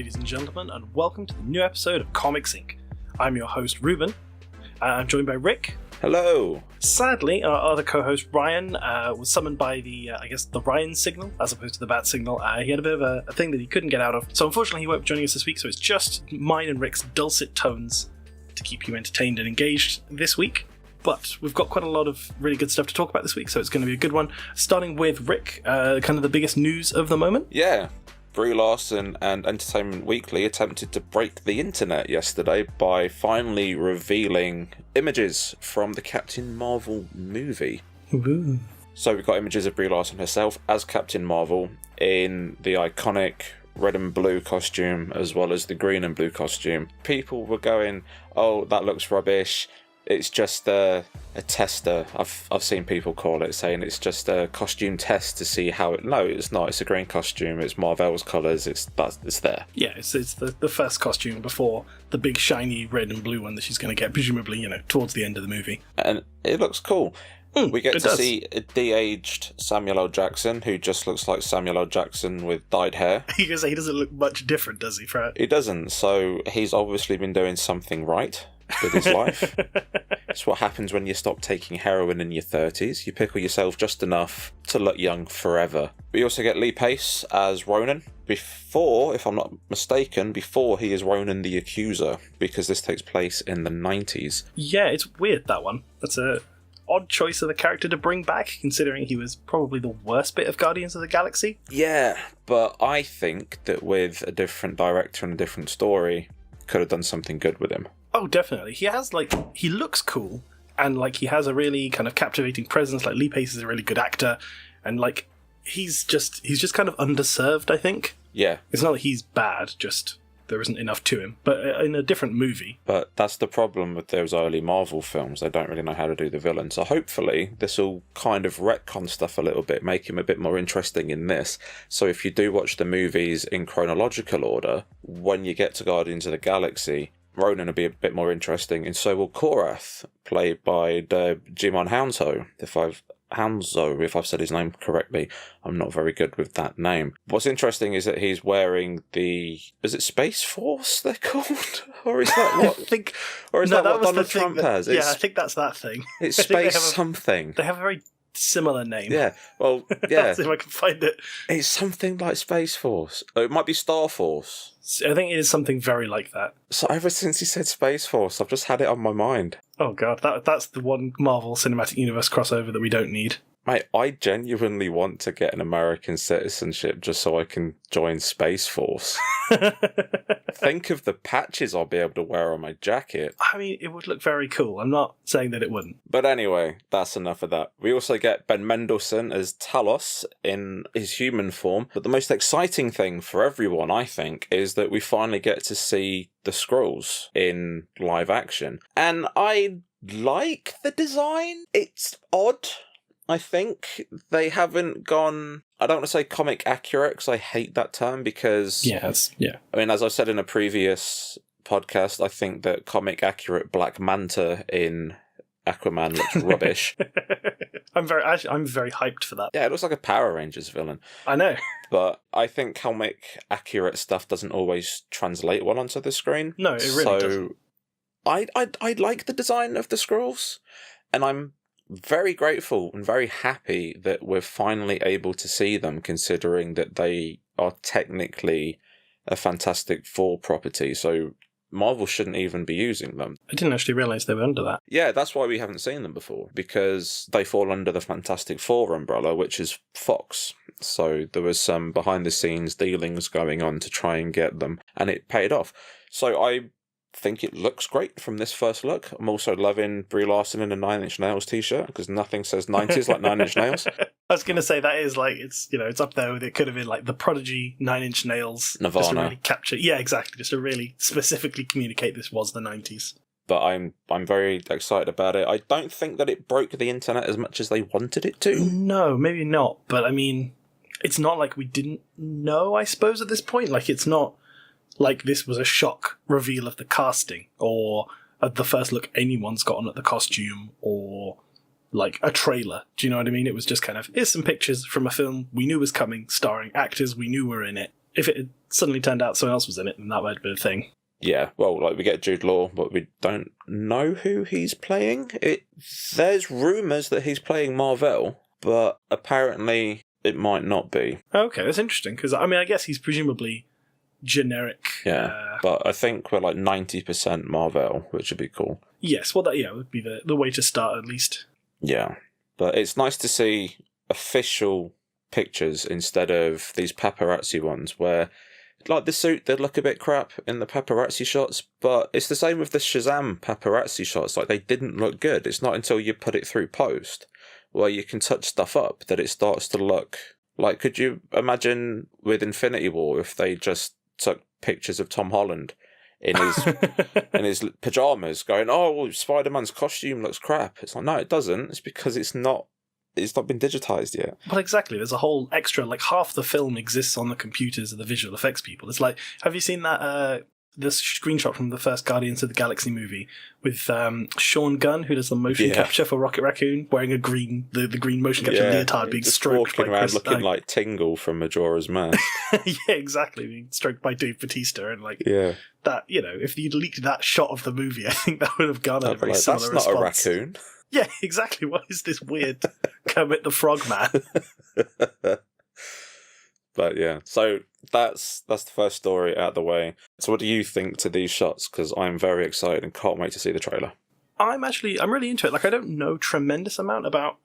ladies and gentlemen, and welcome to the new episode of Comics Inc. I'm your host, Reuben, and I'm joined by Rik. Hello! Sadly, our other co-host, Ryan, was summoned by the Ryan signal, as opposed to the bat signal. He had a bit of a thing that he couldn't get out of, so unfortunately he won't be joining us this week, so it's just mine and Rik's dulcet tones to keep you entertained and engaged this week. But we've got quite a lot of really good stuff to talk about this week, so it's going to be a good one. Starting with Rik, kind of the biggest news of the moment. Yeah, Brie Larson and Entertainment Weekly attempted to break the internet yesterday by finally revealing images from the Captain Marvel movie. Ooh. So we've got images of Brie Larson herself as Captain Marvel in the iconic red and blue costume as well as the green and blue costume. People were going, oh, that looks rubbish. It's just a tester. I've seen people call it, saying it's just a costume test to see how it... No, it's not. It's a green costume. It's Marvel's colours. It's there. Yeah, it's the first costume before the big shiny red and blue one that she's going to get, presumably, towards the end of the movie. And it looks cool. We get to see a de-aged Samuel L. Jackson, who just looks like Samuel L. Jackson with dyed hair. He doesn't look much different, does he, Fred? He doesn't, so he's obviously been doing something right with his life. It's what happens when you stop taking heroin in your 30s. You pickle yourself just enough to look young forever. We also get Lee Pace as Ronan. Before, if I'm not mistaken, he is Ronan the Accuser, because this takes place in the 90s. Yeah, it's weird, that one. That's a odd choice of a character to bring back, considering he was probably the worst bit of Guardians of the Galaxy. Yeah, but I think that with a different director and a different story, could have done something good with him. Oh, definitely. He looks cool, and he has a really kind of captivating presence. Lee Pace is a really good actor, and he's just kind of underserved, I think. Yeah. It's not that he's bad, just there isn't enough to him. But in a different movie. But that's the problem with those early Marvel films. They don't really know how to do the villain. So hopefully this will kind of retcon stuff a little bit, make him a bit more interesting in this. So if you do watch the movies in chronological order, when you get to Guardians of the Galaxy, Ronan will be a bit more interesting, and so will Korath, played by Jimon Hounsou. If I've said his name correctly, I'm not very good with that name. What's interesting is that he's wearing is it Space Force they're called? Or is that what? That what Donald Trump has? Yeah, I think that's that thing. It's Space something. They have a very similar name. Yeah, well, yeah. Let's see if I can find it. It's something like Space Force. Oh, it might be Star Force. I think it is something very like that. So ever since he said Space Force, I've just had it on my mind. Oh god, that's the one Marvel Cinematic Universe crossover that we don't need. Mate, I genuinely want to get an American citizenship just so I can join Space Force. Think of the patches I'll be able to wear on my jacket. I mean, it would look very cool. I'm not saying that it wouldn't. But anyway, that's enough of that. We also get Ben Mendelsohn as Talos in his human form. But the most exciting thing for everyone, I think, is that we finally get to see the Skrulls in live action. And I like the design. It's odd. I think they haven't gone... I don't want to say comic accurate, because I hate that term, because... Yeah. I mean, as I said in a previous podcast, I think that comic accurate Black Manta in Aquaman looks rubbish. I'm very hyped for that. Yeah, it looks like a Power Rangers villain. I know. But I think comic accurate stuff doesn't always translate well onto the screen. No, it really doesn't. I like the design of the Skrulls, and I'm very grateful and very happy that we're finally able to see them, considering that they are technically a Fantastic Four property, so Marvel shouldn't even be using them. I didn't actually realise they were under that. Yeah, that's why we haven't seen them before, because they fall under the Fantastic Four umbrella, which is Fox. So there was some behind-the-scenes dealings going on to try and get them, and it paid off. So I think it looks great from this first look. I'm also loving Brie Larson in a Nine Inch Nails t-shirt, because nothing says 90s like Nine Inch Nails. I was going to say that is it's up there with, it could have been like the Prodigy, Nine Inch Nails. Nirvana. Just to really capture, yeah, exactly. Just to really specifically communicate this was the 90s. But I'm very excited about it. I don't think that it broke the internet as much as they wanted it to. No, maybe not. But I mean, it's not like we didn't know, I suppose, at this point. It's not like this was a shock reveal of the casting, or the first look anyone's gotten at the costume, or a trailer. Do you know what I mean? It was just kind of, here's some pictures from a film we knew was coming, starring actors we knew were in it. if it had suddenly turned out someone else was in it, then that might have been a thing. Yeah, well, like, we get Jude Law, but we don't know who he's playing. There's rumours that he's playing Marvel, but apparently it might not be. Okay, that's interesting, because, I mean, I guess he's presumably generic. Yeah, but I think we're like 90% Marvel, which would be cool. Yes, well, that would be the way to start, at least. Yeah, but it's nice to see official pictures instead of these paparazzi ones where, like, the suit did look a bit crap in the paparazzi shots, but it's the same with the Shazam paparazzi shots. Like, they didn't look good. It's not until you put it through post where you can touch stuff up that it starts to look like. Could you imagine with Infinity War if they just took pictures of Tom Holland in his pajamas going, oh, well, Spider-Man's costume looks crap? It's like, no, it doesn't. It's because it's not been digitized yet. Well, exactly. There's a whole extra, like, half the film exists on the computers of the visual effects people. It's like, have you seen that this screenshot from the first Guardians of the Galaxy movie with Sean Gunn, who does the motion capture for Rocket Raccoon, wearing the green motion capture leotard, being just stroked walking by around looking like Tingle from Majora's Mask. Yeah, exactly, being stroked by Dave Bautista, and that, if you'd leaked that shot of the movie, I think that would have garnered a very similar response. That's not a raccoon. Yeah, exactly. What is this weird Kermit the Frog man? But yeah, so that's the first story out of the way. So what do you think to these shots? Because I'm very excited and can't wait to see the trailer. I'm really into it. Like, I don't know tremendous amount about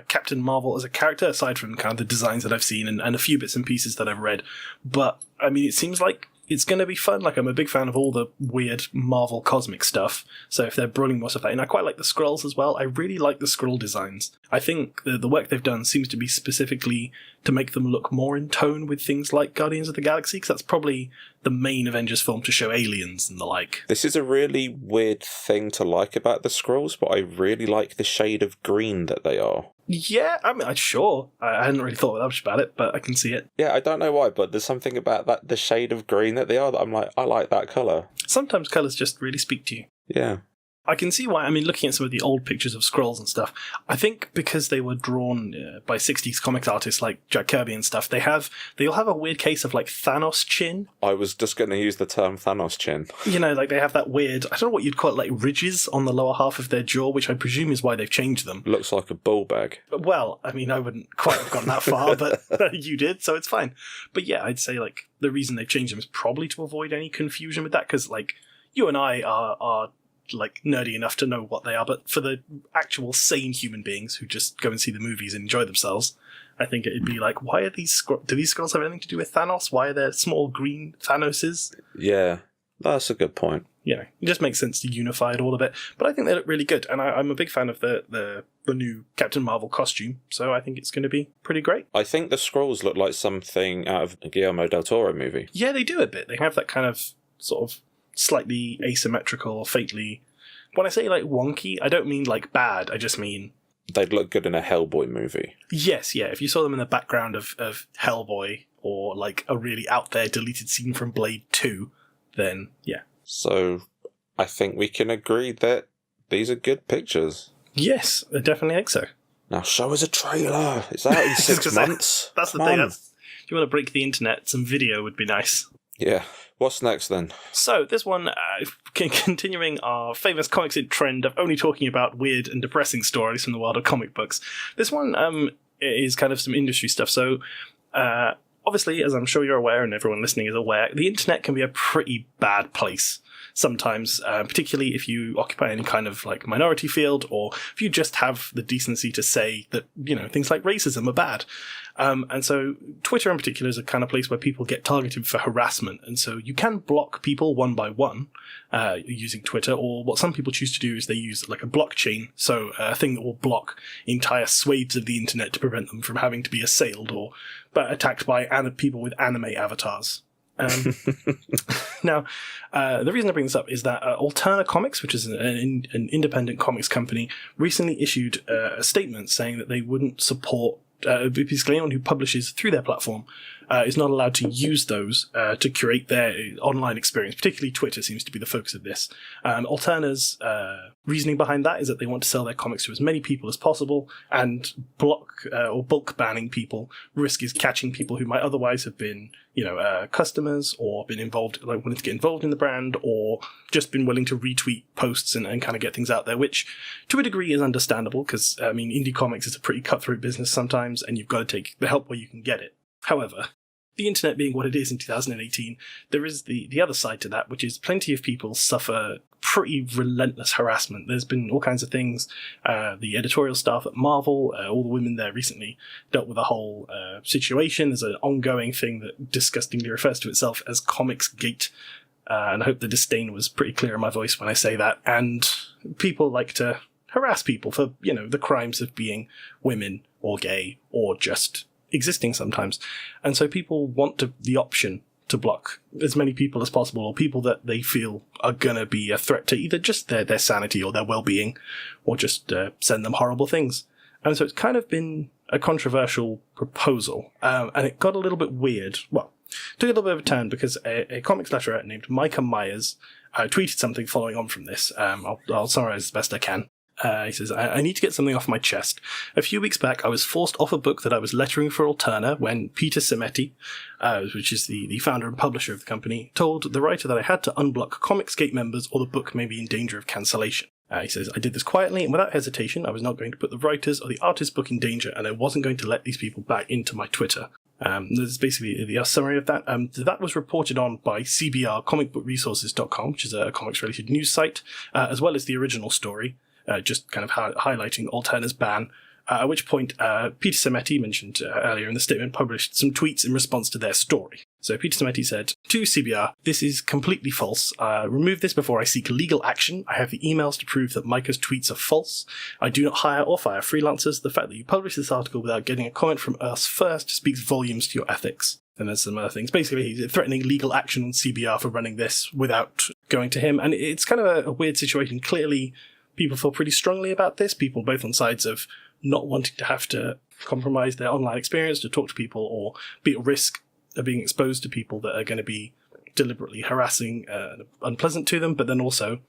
Captain Marvel as a character, aside from kind of the designs that I've seen and a few bits and pieces that I've read. But, I mean, it seems like it's going to be fun. Like, I'm a big fan of all the weird Marvel cosmic stuff. So if they're bringing more stuff out, and I quite like the Skrulls as well. I really like the Skrull designs. I think the work they've done seems to be specifically to make them look more in tone with things like Guardians of the Galaxy, because that's probably the main Avengers film to show aliens and the like. This is a really weird thing to like about the Skrulls, but I really like the shade of green that they are. Yeah, I mean, sure. I hadn't really thought much about it, but I can see it. Yeah, I don't know why, but there's something about that, the shade of green that they are, that I'm like, I like that colour. Sometimes colours just really speak to you. Yeah. I can see why. I mean, looking at some of the old pictures of Skrulls and stuff, I think because they were drawn by 60s comics artists like Jack Kirby and stuff, they'll have a weird case of, like, Thanos chin. I was just going to use the term Thanos chin. Like, they have that weird, I don't know what you'd call it, like, ridges on the lower half of their jaw, which I presume is why they've changed them. Looks like a bull bag. Well, I mean, I wouldn't quite have gone that far, but you did, so it's fine. But yeah, I'd say, like, the reason they've changed them is probably to avoid any confusion with that, because, like, you and I are like, nerdy enough to know what they are, but for the actual sane human beings who just go and see the movies and enjoy themselves, I think it'd be like, why are do these Skrulls have anything to do with Thanos? Why are there small green Thanoses? Yeah, that's a good point. It just makes sense to unify it all a bit, but I think they look really good, and I'm a big fan of the new Captain Marvel costume, so I think it's going to be pretty great. I think the Skrulls look like something out of a Guillermo del Toro movie. Yeah, they do a bit. They have that kind of sort of slightly asymmetrical, faintly... When I say, like, wonky, I don't mean, like, bad, I just mean... They'd look good in a Hellboy movie. Yes, yeah, if you saw them in the background of Hellboy, or, like, a really out-there deleted scene from Blade 2, then, yeah. So, I think we can agree that these are good pictures. Yes, I definitely think so. Now show us a trailer. It's out in 6 months. That's the thing. If you want to break the internet, some video would be nice. Yeah. What's next then? So this one, continuing our famous Comics Int trend of only talking about weird and depressing stories from the world of comic books. This one is kind of some industry stuff. So obviously, as I'm sure you're aware and everyone listening is aware, the internet can be a pretty bad place sometimes, particularly if you occupy any kind of like minority field, or if you just have the decency to say that, you know, things like racism are bad. And so Twitter in particular is a kind of place where people get targeted for harassment. And so you can block people one by one using Twitter, or what some people choose to do is they use like a blockchain. So a thing that will block entire swathes of the internet to prevent them from having to be assailed or attacked by people with anime avatars. Now, the reason I bring this up is that Alterna Comics, which is an independent comics company, recently issued a statement saying that they wouldn't support basically anyone who publishes through their platform is not allowed to use those to curate their online experience. Particularly Twitter seems to be the focus of this. Alterna's reasoning behind that is that they want to sell their comics to as many people as possible, and block or bulk banning people risk is catching people who might otherwise have been, customers, or been involved, like wanting to get involved in the brand, or just been willing to retweet posts and kind of get things out there, which to a degree is understandable because, indie comics is a pretty cutthroat business sometimes, and you've got to take the help where you can get it. However, the internet being what it is in 2018, there is the other side to that, which is plenty of people suffer pretty relentless harassment. There's been all kinds of things. The editorial staff at Marvel, all the women there recently dealt with a whole situation. There's an ongoing thing that disgustingly refers to itself as Comics Gate. And I hope the disdain was pretty clear in my voice when I say that. And people like to harass people for, the crimes of being women or gay or just existing sometimes. And so people want the option to block as many people as possible, or people that they feel are going to be a threat to either just their sanity or their well-being, or just send them horrible things. And so it's kind of been a controversial proposal. And it got a little bit weird. Well, took a little bit of a turn because a comics letterer named Micah Myers tweeted something following on from this. I'll summarize as best I can. He says, I need to get something off my chest. A few weeks back, I was forced off a book that I was lettering for Alterna when Peter Semetti, which is the founder and publisher of the company, told the writer that I had to unblock Comicsgate members or the book may be in danger of cancellation. He says, I did this quietly and without hesitation. I was not going to put the writers or the artist's book in danger, and I wasn't going to let these people back into my Twitter. This is basically the summary of that. That was reported on by CBR, comicbookresources.com, which is a comics-related news site, as well as the original story. Just kind of highlighting Alterna's ban, at which point Peter Semetti, mentioned earlier in the statement, published some tweets in response to their story. So Peter Semetti said, to CBR, this is completely false. Remove this before I seek legal action. I have the emails to prove that Micah's tweets are false. I do not hire or fire freelancers. The fact that you published this article without getting a comment from us first speaks volumes to your ethics. And there's some other things. Basically, he's threatening legal action on CBR for running this without going to him. And it's kind of a weird situation. Clearly, people feel pretty strongly about this. People both on sides of not wanting to have to compromise their online experience to talk to people or be at risk of being exposed to people that are going to be deliberately harassing and unpleasant to them. But then also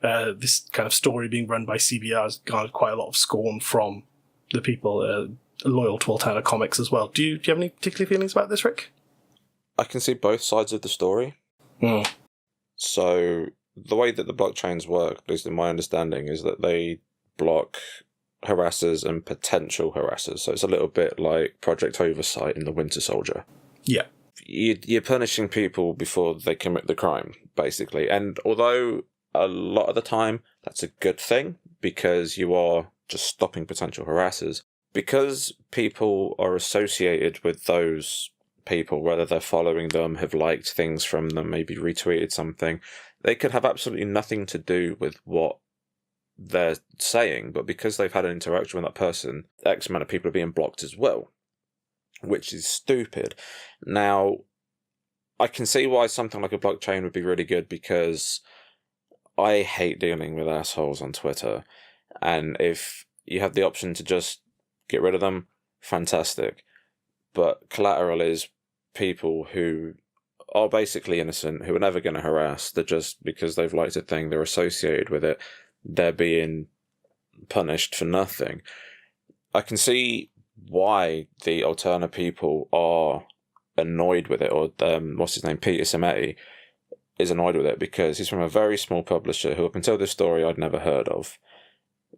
this kind of story being run by CBR has garnered quite a lot of scorn from the people loyal to Alterna Comics as well. Do you have any particular feelings about this, Rick? I can see both sides of the story. So the way that the blockchains work, at least in my understanding, is that they block harassers and potential harassers. So it's a little bit like Project Oversight in the Winter Soldier. Yeah. You're punishing people before they commit the crime, basically. And although a lot of the time that's a good thing because you are just stopping potential harassers, because people are associated with those people, whether they're following them, have liked things from them, maybe retweeted something, they could have absolutely nothing to do with what they're saying, but because they've had an interaction with that person, X amount of people are being blocked as well, which is stupid. Now, I can see why something like a blockchain would be really good, because I hate dealing with assholes on Twitter, and if you have the option to just get rid of them, fantastic. But collateral is people who are basically innocent, who are never going to harass. They're just, because they've liked a thing, they're associated with it, they're being punished for nothing. I can see why the Alterna people are annoyed with it, or what's his name, Peter Semetti, is annoyed with it, because he's from a very small publisher who, up until this story, I'd never heard of.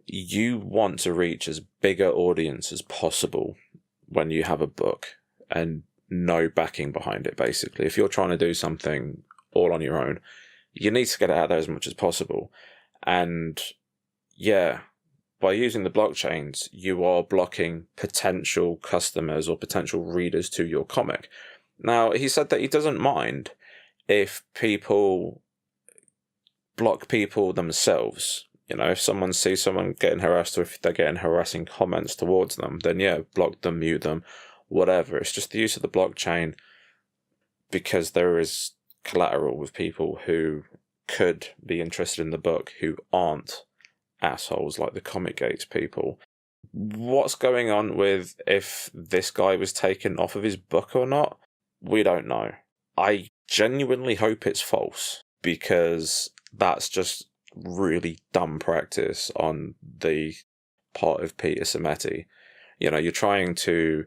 You want to reach as big an audience as possible when you have a book, and no backing behind it, basically. If you're trying to do something all on your own, you need to get it out there as much as possible. And yeah, by using the blockchains, you are blocking potential customers or potential readers to your comic. Now, he said that he doesn't mind if people block people themselves. You know, if someone sees someone getting harassed, or if they're getting harassing comments towards them, then yeah, block them, mute them, whatever. It's just the use of the blockchain, because there is collateral with people who could be interested in the book who aren't assholes like the Comic Gates people. What's going on with if this guy was taken off of his book or not? We don't know. I genuinely hope it's false, because that's just really dumb practice on the part of Peter Simeti. You're trying to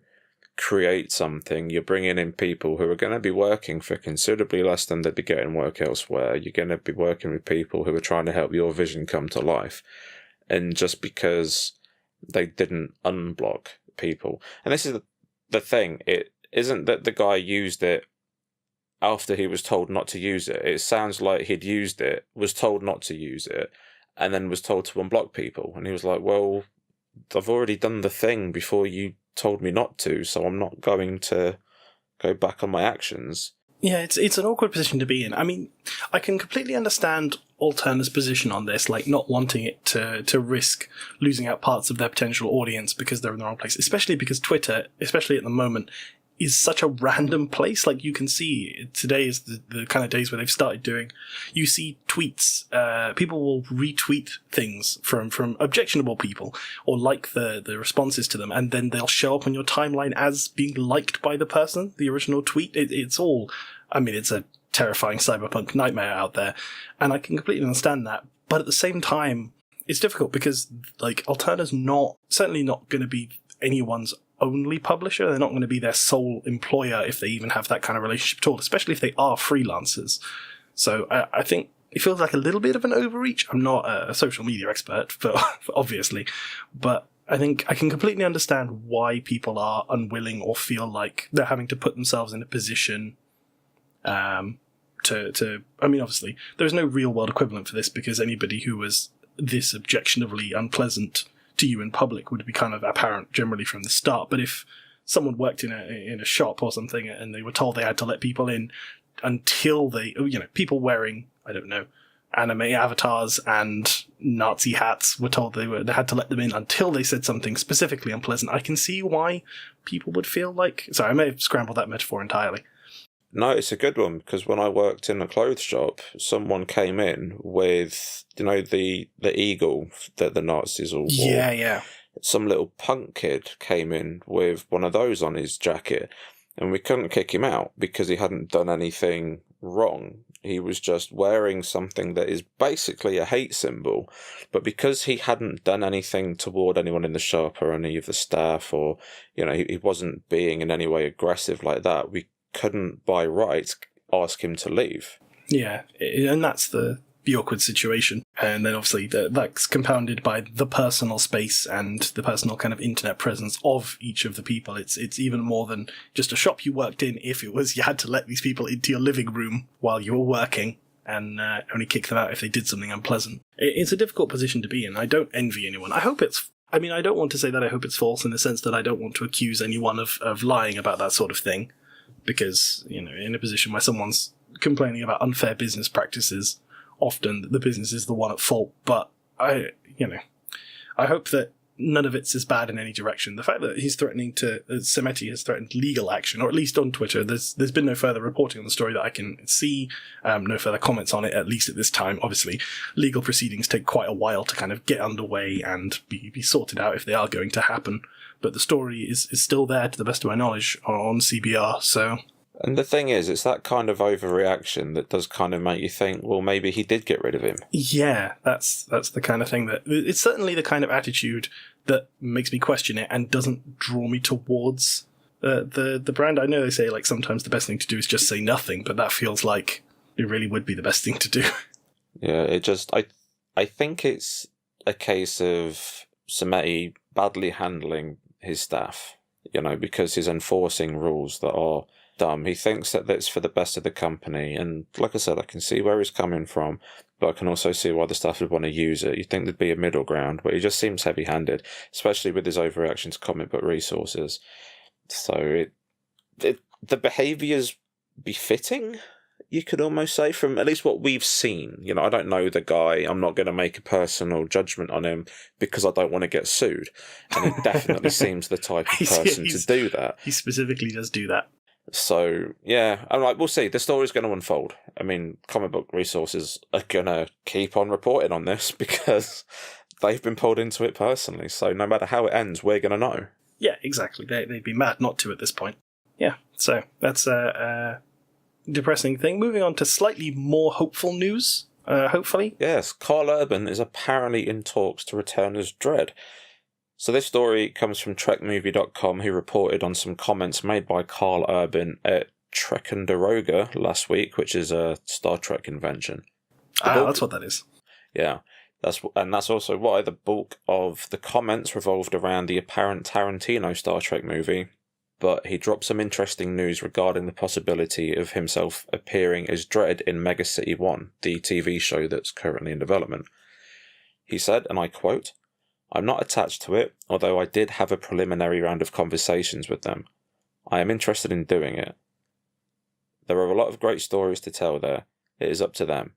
create something, you're bringing in people who are going to be working for considerably less than they'd be getting work elsewhere. You're going to be working with people who are trying to help your vision come to life. And just because they didn't unblock people. And this is the thing, it isn't that the guy used it after he was told not to use it. It sounds like he'd used it, was told not to use it, and then was told to unblock people. And he was like, well, I've already done the thing before you told me not to, so I'm not going to go back on my actions. Yeah, it's an awkward position to be in. I mean, I can completely understand Alterna's position on this, like not wanting it to risk losing out parts of their potential audience because they're in the wrong place, especially because Twitter, especially at the moment, is such a random place. Like, you can see today is the kind of days where they've started doing, you see tweets, people will retweet things from objectionable people or like the responses to them, and then they'll show up on your timeline as being liked by the person, the original tweet. It's all, I mean, it's a terrifying cyberpunk nightmare out there, and I can completely understand that. But at the same time, it's difficult because, like, Alterna's certainly not going to be anyone's only publisher. They're not going to be their sole employer if they even have that kind of relationship at all, especially if they are freelancers. So I think it feels like a little bit of an overreach. I'm not a social media expert, obviously, but I think I can completely understand why people are unwilling or feel like they're having to put themselves in a position I mean, obviously, there's no real world equivalent for this, because anybody who was this objectionably unpleasant to you in public would be kind of apparent generally from the start. But if someone worked in a shop or something and they were told they had to let people in until people wearing, I don't know, anime avatars and Nazi hats were told they had to let them in until they said something specifically unpleasant, I can see why people would feel like... Sorry, I may have scrambled that metaphor entirely. No, it's a good one, because when I worked in a clothes shop, someone came in with, the eagle that the Nazis all wore. Yeah. Some little punk kid came in with one of those on his jacket, and we couldn't kick him out because he hadn't done anything wrong. He was just wearing something that is basically a hate symbol, but because he hadn't done anything toward anyone in the shop or any of the staff, or, he wasn't being in any way aggressive like that, we couldn't by right ask him to leave. Yeah, and that's the awkward situation. And then obviously that's compounded by the personal space and the personal kind of internet presence of each of the people. It's even more than just a shop you worked in. If it was, you had to let these people into your living room while you were working and only kick them out if they did something unpleasant. It's a difficult position to be in. I don't envy anyone. I don't want to say that I hope it's false, in the sense that I don't want to accuse anyone of lying about that sort of thing. Because, in a position where someone's complaining about unfair business practices, often the business is the one at fault. But I hope that none of it's as bad in any direction. The fact that he's threatening Simeti has threatened legal action, or at least on Twitter, there's been no further reporting on the story that I can see, no further comments on it, at least at this time. Obviously, legal proceedings take quite a while to kind of get underway and be sorted out if they are going to happen. But the story is still there, to the best of my knowledge, on CBR, so... And the thing is, it's that kind of overreaction that does kind of make you think, well, maybe he did get rid of him. Yeah, that's the kind of thing that... It's certainly the kind of attitude that makes me question it and doesn't draw me towards the brand. I know they say, like, sometimes the best thing to do is just say nothing, but that feels like it really would be the best thing to do. Yeah, it just... I think it's a case of Simeti badly handling his staff, because he's enforcing rules that are dumb. He thinks that that's for the best of the company, and like I said, I can see where he's coming from, but I can also see why the staff would want to use it. You'd think there'd be a middle ground, but he just seems heavy-handed, especially with his overreaction to comic book resources. So the behaviour's befitting, you could almost say, from at least what we've seen. I don't know the guy. I'm not going to make a personal judgment on him because I don't want to get sued. And it definitely seems the type of person to do that. He specifically does do that. So, yeah, we'll see. The story's going to unfold. I mean, comic book resources are going to keep on reporting on this because they've been pulled into it personally. So no matter how it ends, we're going to know. Yeah, exactly. They'd be mad not to at this point. Yeah, So that's a depressing thing. Moving on to slightly more hopeful news, hopefully. Yes, Carl Urban is apparently in talks to return as Dredd. So this story comes from TrekMovie.com, who reported on some comments made by Carl Urban at Ticonderoga last week, which is a Star Trek convention. That's what that is. Yeah, that's also why the bulk of the comments revolved around the apparent Tarantino Star Trek movie. But he dropped some interesting news regarding the possibility of himself appearing as Dredd in Mega City 1, the TV show that's currently in development. He said, and I quote, "I'm not attached to it, although I did have a preliminary round of conversations with them. I am interested in doing it. There are a lot of great stories to tell there. It is up to them.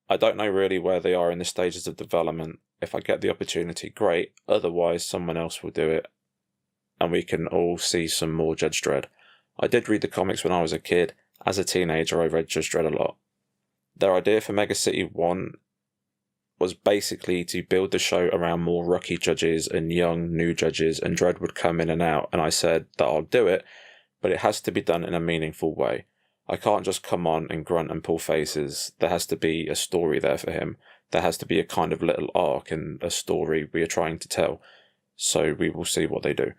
I don't know really where they are in the stages of development. If I get the opportunity, great. Otherwise, someone else will do it. And we can all see some more Judge Dredd. I did read the comics when I was a kid. As a teenager, I read Judge Dredd a lot. Their idea for Mega City 1 was basically to build the show around more rookie judges and young new judges, and Dredd would come in and out, and I said that I'll do it, but it has to be done in a meaningful way. I can't just come on and grunt and pull faces. There has to be a story there for him. There has to be a kind of little arc and a story we are trying to tell. So we will see what they do."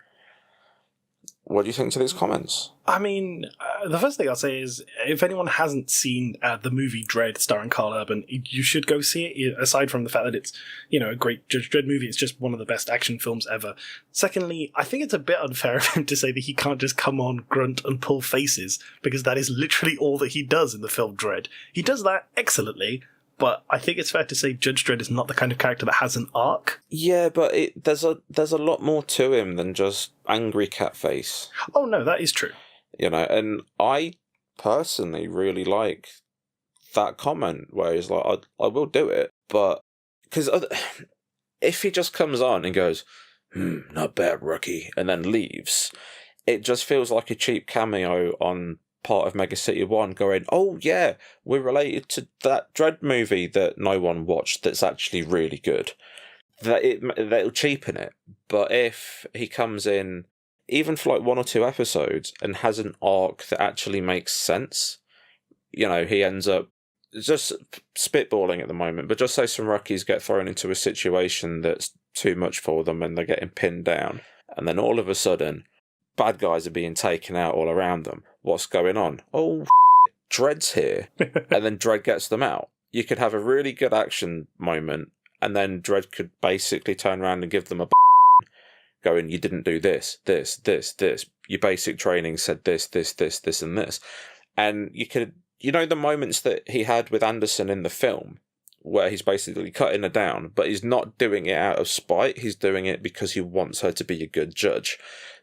What do you think to these comments? I mean, the first thing I'll say is, if anyone hasn't seen the movie Dredd starring Carl Urban, you should go see it, aside from the fact that it's, a great Judge Dredd movie. It's just one of the best action films ever. Secondly, I think it's a bit unfair of him to say that he can't just come on, grunt, and pull faces, because that is literally all that he does in the film Dredd. He does that excellently, but I think it's fair to say Judge Dredd is not the kind of character that has an arc. Yeah, but there's a lot more to him than just angry cat face. Oh no, that is true. And I personally really like that comment where he's like, I will do it, but because if he just comes on and goes, not bad, rookie, and then leaves, it just feels like a cheap cameo on part of Mega City 1 going, oh yeah, we're related to that Dredd movie that no one watched that's actually really good. That'll cheapen it. But if he comes in, even for like 1 or 2 episodes, and has an arc that actually makes sense, he ends up just spitballing at the moment, but just say some rookies get thrown into a situation that's too much for them and they're getting pinned down, and then all of a sudden bad guys are being taken out all around them. What's going on? Oh, Dredd's here. And then Dredd gets them out. You could have a really good action moment, and then Dredd could basically turn around and give them a going, you didn't do this. Your basic training said this, and this. And you could, the moments that he had with Anderson in the film, where he's basically cutting her down, but he's not doing it out of spite. He's doing it because he wants her to be a good judge.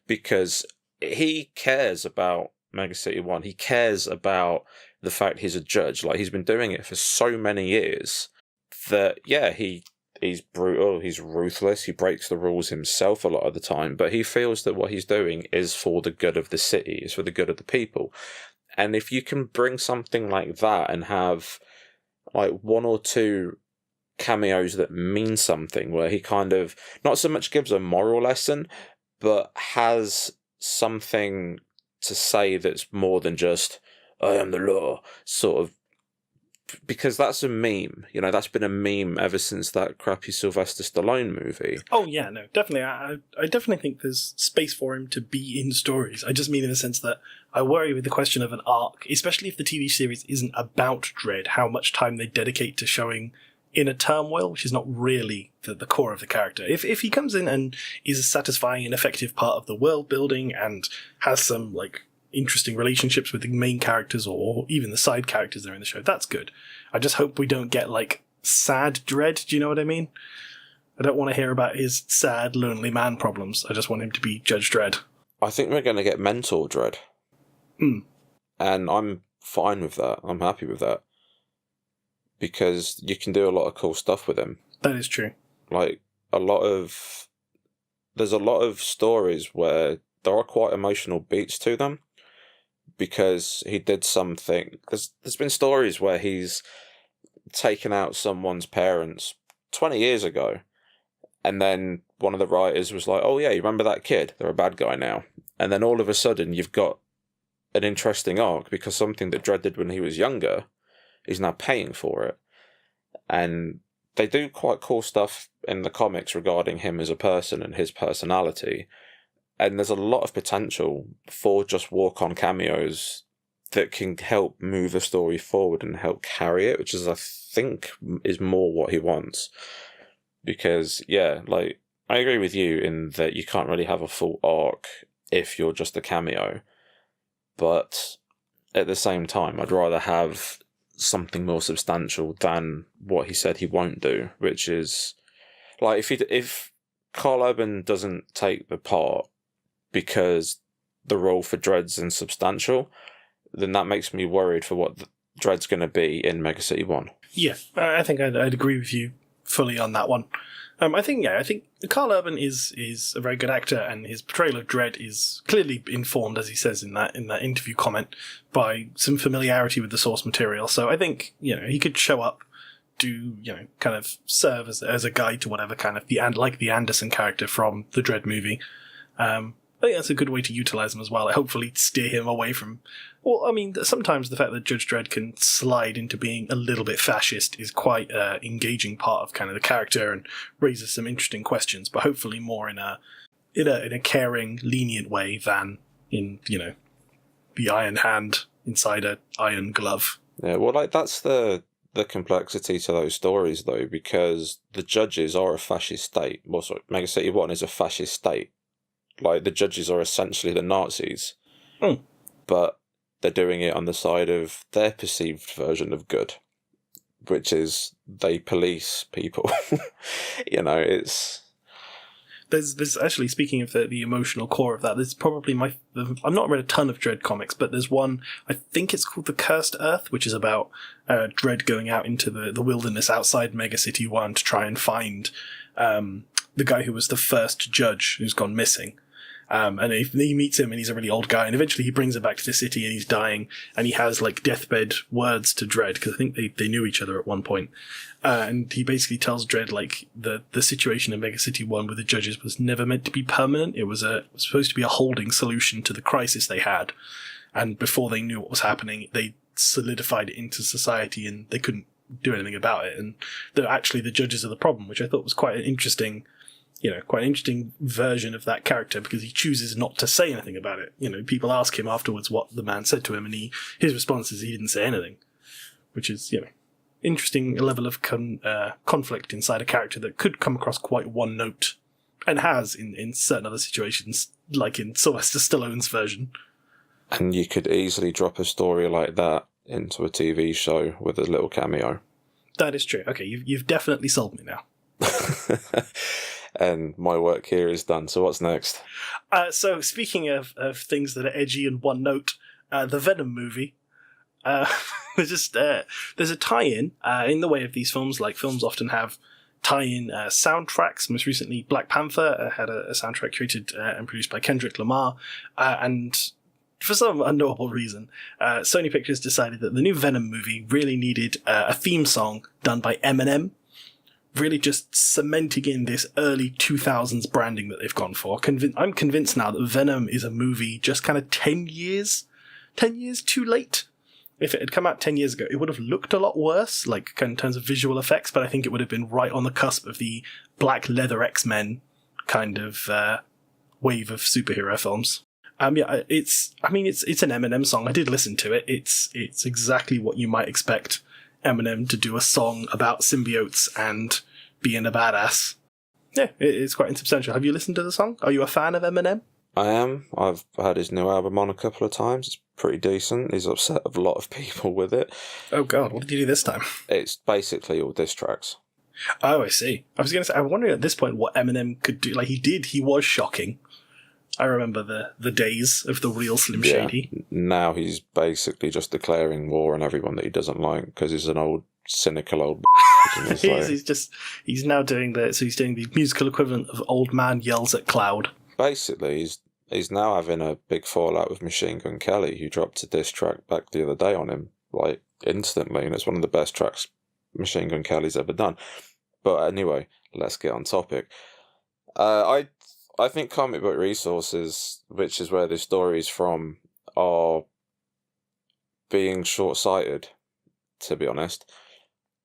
Because he cares about Mega City 1. He cares about the fact he's a judge. Like, he's been doing it for so many years that, yeah, he's brutal, he's ruthless, he breaks the rules himself a lot of the time, but he feels that what he's doing is for the good of the city, is for the good of the people. And if you can bring something like that and have like 1 or 2 cameos that mean something, where he kind of not so much gives a moral lesson, but has something to say that's more than just, I am the law, sort of, because that's a meme. That's been a meme ever since that crappy Sylvester Stallone movie. Oh, yeah, no, definitely. I definitely think there's space for him to be in stories. I just mean in the sense that I worry with the question of an arc, especially if the TV series isn't about Dredd, how much time they dedicate to showing inner turmoil, which is not really the core of the character. If he comes in and is a satisfying and effective part of the world building and has some interesting relationships with the main characters or even the side characters that are in the show, that's good. I just hope we don't get sad Dredd. Do you know what I mean? I don't want to hear about his sad, lonely man problems. I just want him to be Judge Dredd. I think we're going to get Mentor Dredd. And I'm fine with that. I'm happy with that. Because you can do a lot of cool stuff with him. That is true. There's a lot of stories where there are quite emotional beats to them, because he did something. There's been stories where he's taken out someone's parents 20 years ago, and then one of the writers was like, oh yeah, you remember that kid? They're a bad guy now. And then all of a sudden you've got an interesting arc, because something that Dredd did when he was younger, he's now paying for it. And they do quite cool stuff in the comics regarding him as a person and his personality. And there's a lot of potential for just walk-on cameos that can help move the story forward and help carry it, which is, I think, is more what he wants. Because, yeah, like, I agree with you in that you can't really have a full arc if you're just a cameo. But at the same time, I'd rather have something more substantial than what he said he won't do, which is, like, if Carl Urban doesn't take the part because the role for Dredd's insubstantial, then that makes me worried for what Dredd's going to be in Mega City 1. Yeah, I think I'd agree with you fully on that one. I think Carl Urban is a very good actor, and his portrayal of Dredd is clearly informed, as he says in that interview comment, by some familiarity with the source material. So I think, he could show up, kind of serve as a guide to whatever kind of the Anderson character from the Dredd movie. I think that's a good way to utilize him as well. Hopefully steer him away from... Well, I mean, sometimes the fact that Judge Dredd can slide into being a little bit fascist is quite an engaging part of kind of the character and raises some interesting questions, but hopefully more in a caring, lenient way than in, the iron hand inside an iron glove. Yeah, well, like, that's the complexity to those stories, though, because the judges are a fascist state. Well, sorry, Mega City 1 is a fascist state. Like, the judges are essentially the Nazis. But they're doing it on the side of their perceived version of good, which is they police people. It's... There's actually, speaking of the emotional core of that, there's probably I've not read a ton of Dredd comics, but there's one, I think it's called The Cursed Earth, which is about Dredd going out into the wilderness outside Mega City 1 to try and find the guy who was the first judge who's gone missing. And he meets him, and he's a really old guy, and eventually he brings him back to the city, and he's dying, and he has, like, deathbed words to Dredd, because I think they knew each other at one point. And he basically tells Dredd, like, the situation in Mega City 1 with the judges was never meant to be permanent. It was supposed to be a holding solution to the crisis they had. And before they knew what was happening, they solidified it into society, and they couldn't do anything about it. And they're actually the judges are the problem, which I thought was quite an interesting version of that character, because he chooses not to say anything about it. People ask him afterwards what the man said to him, and his response is he didn't say anything, which is, interesting level of conflict inside a character that could come across quite one note, and has in certain other situations, like in Sylvester Stallone's version. And you could easily drop a story like that into a TV show with a little cameo. That is true. Okay, you've definitely sold me now. And my work here is done. So what's next? So speaking of things that are edgy and one note, the Venom movie. There's a tie-in in the way of these films. Like, films often have tie-in soundtracks. Most recently, Black Panther had a soundtrack created and produced by Kendrick Lamar. And for some unknowable reason, Sony Pictures decided that the new Venom movie really needed a theme song done by Eminem, really just cementing in this early 2000s branding that they've gone for. I'm convinced now that Venom is a movie just kind of 10 years too late. If it had come out 10 years ago, it would have looked a lot worse, like in terms of visual effects, but I think it would have been right on the cusp of the Black Leather X-Men kind of wave of superhero films. It's an Eminem song. I did listen to it. It's exactly what you might expect Eminem to do, a song about symbiotes and being a badass. Yeah, it's quite insubstantial. Have you listened to the song? Are you a fan of Eminem? I am. I've had his new album on a couple of times. It's pretty decent. He's upset a lot of people with it. Oh god, what did you do this time? It's basically all diss tracks. Oh, I see. I was going to say, I'm wondering at this point what Eminem could do. Like, he was shocking. I remember the days of the real Slim Shady. Yeah. Now he's basically just declaring war on everyone that he doesn't like, because he's an old, cynical old he's now doing he's doing the musical equivalent of Old Man Yells at Cloud. Basically, he's now having a big fallout with Machine Gun Kelly, who dropped a diss track back the other day on him, like, instantly, and it's one of the best tracks Machine Gun Kelly's ever done. But anyway, let's get on topic. I think Comic Book Resources, which is where this story is from, are being short-sighted, to be honest.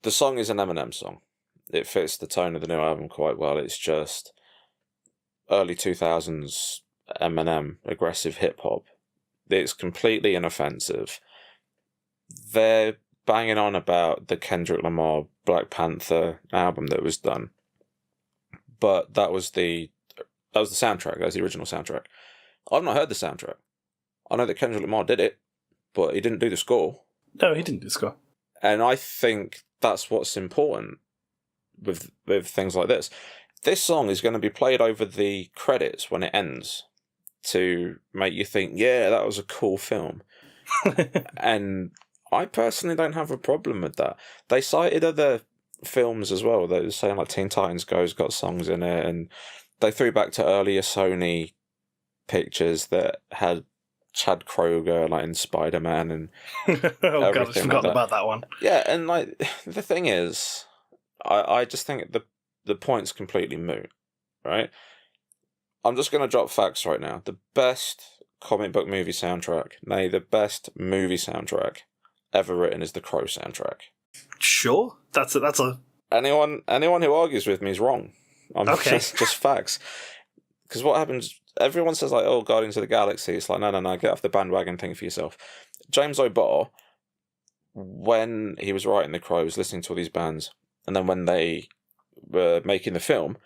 The song is an Eminem song. It fits the tone of the new album quite well. It's just early 2000s Eminem, aggressive hip-hop. It's completely inoffensive. They're banging on about the Kendrick Lamar Black Panther album that was done. But that was the soundtrack. That was the original soundtrack. I've not heard the soundtrack. I know that Kendrick Lamar did it, but he didn't do the score. No, he didn't do the score. And I think that's what's important with things like this. This song is going to be played over the credits when it ends to make you think, yeah, that was a cool film. And I personally don't have a problem with that. They cited other films as well. They were saying like Teen Titans Go's got songs in it, and they threw back to earlier Sony pictures that had Chad Kroger like in Spider-Man and oh god, I forgot about that one. Yeah, and like the thing is, I just think the point's completely moot, right? I'm just going to drop facts right now. The best comic book movie soundtrack, nay, the best movie soundtrack ever written is the Crow soundtrack. Sure, that's a. Anyone who argues with me is wrong. I'm okay. just facts. Because what happens? Everyone says like, "Oh, Guardians of the Galaxy." It's like, no, get off the bandwagon. Think for yourself. James O'Barr, when he was writing The Crow, he was listening to all these bands, and then when they were making the film,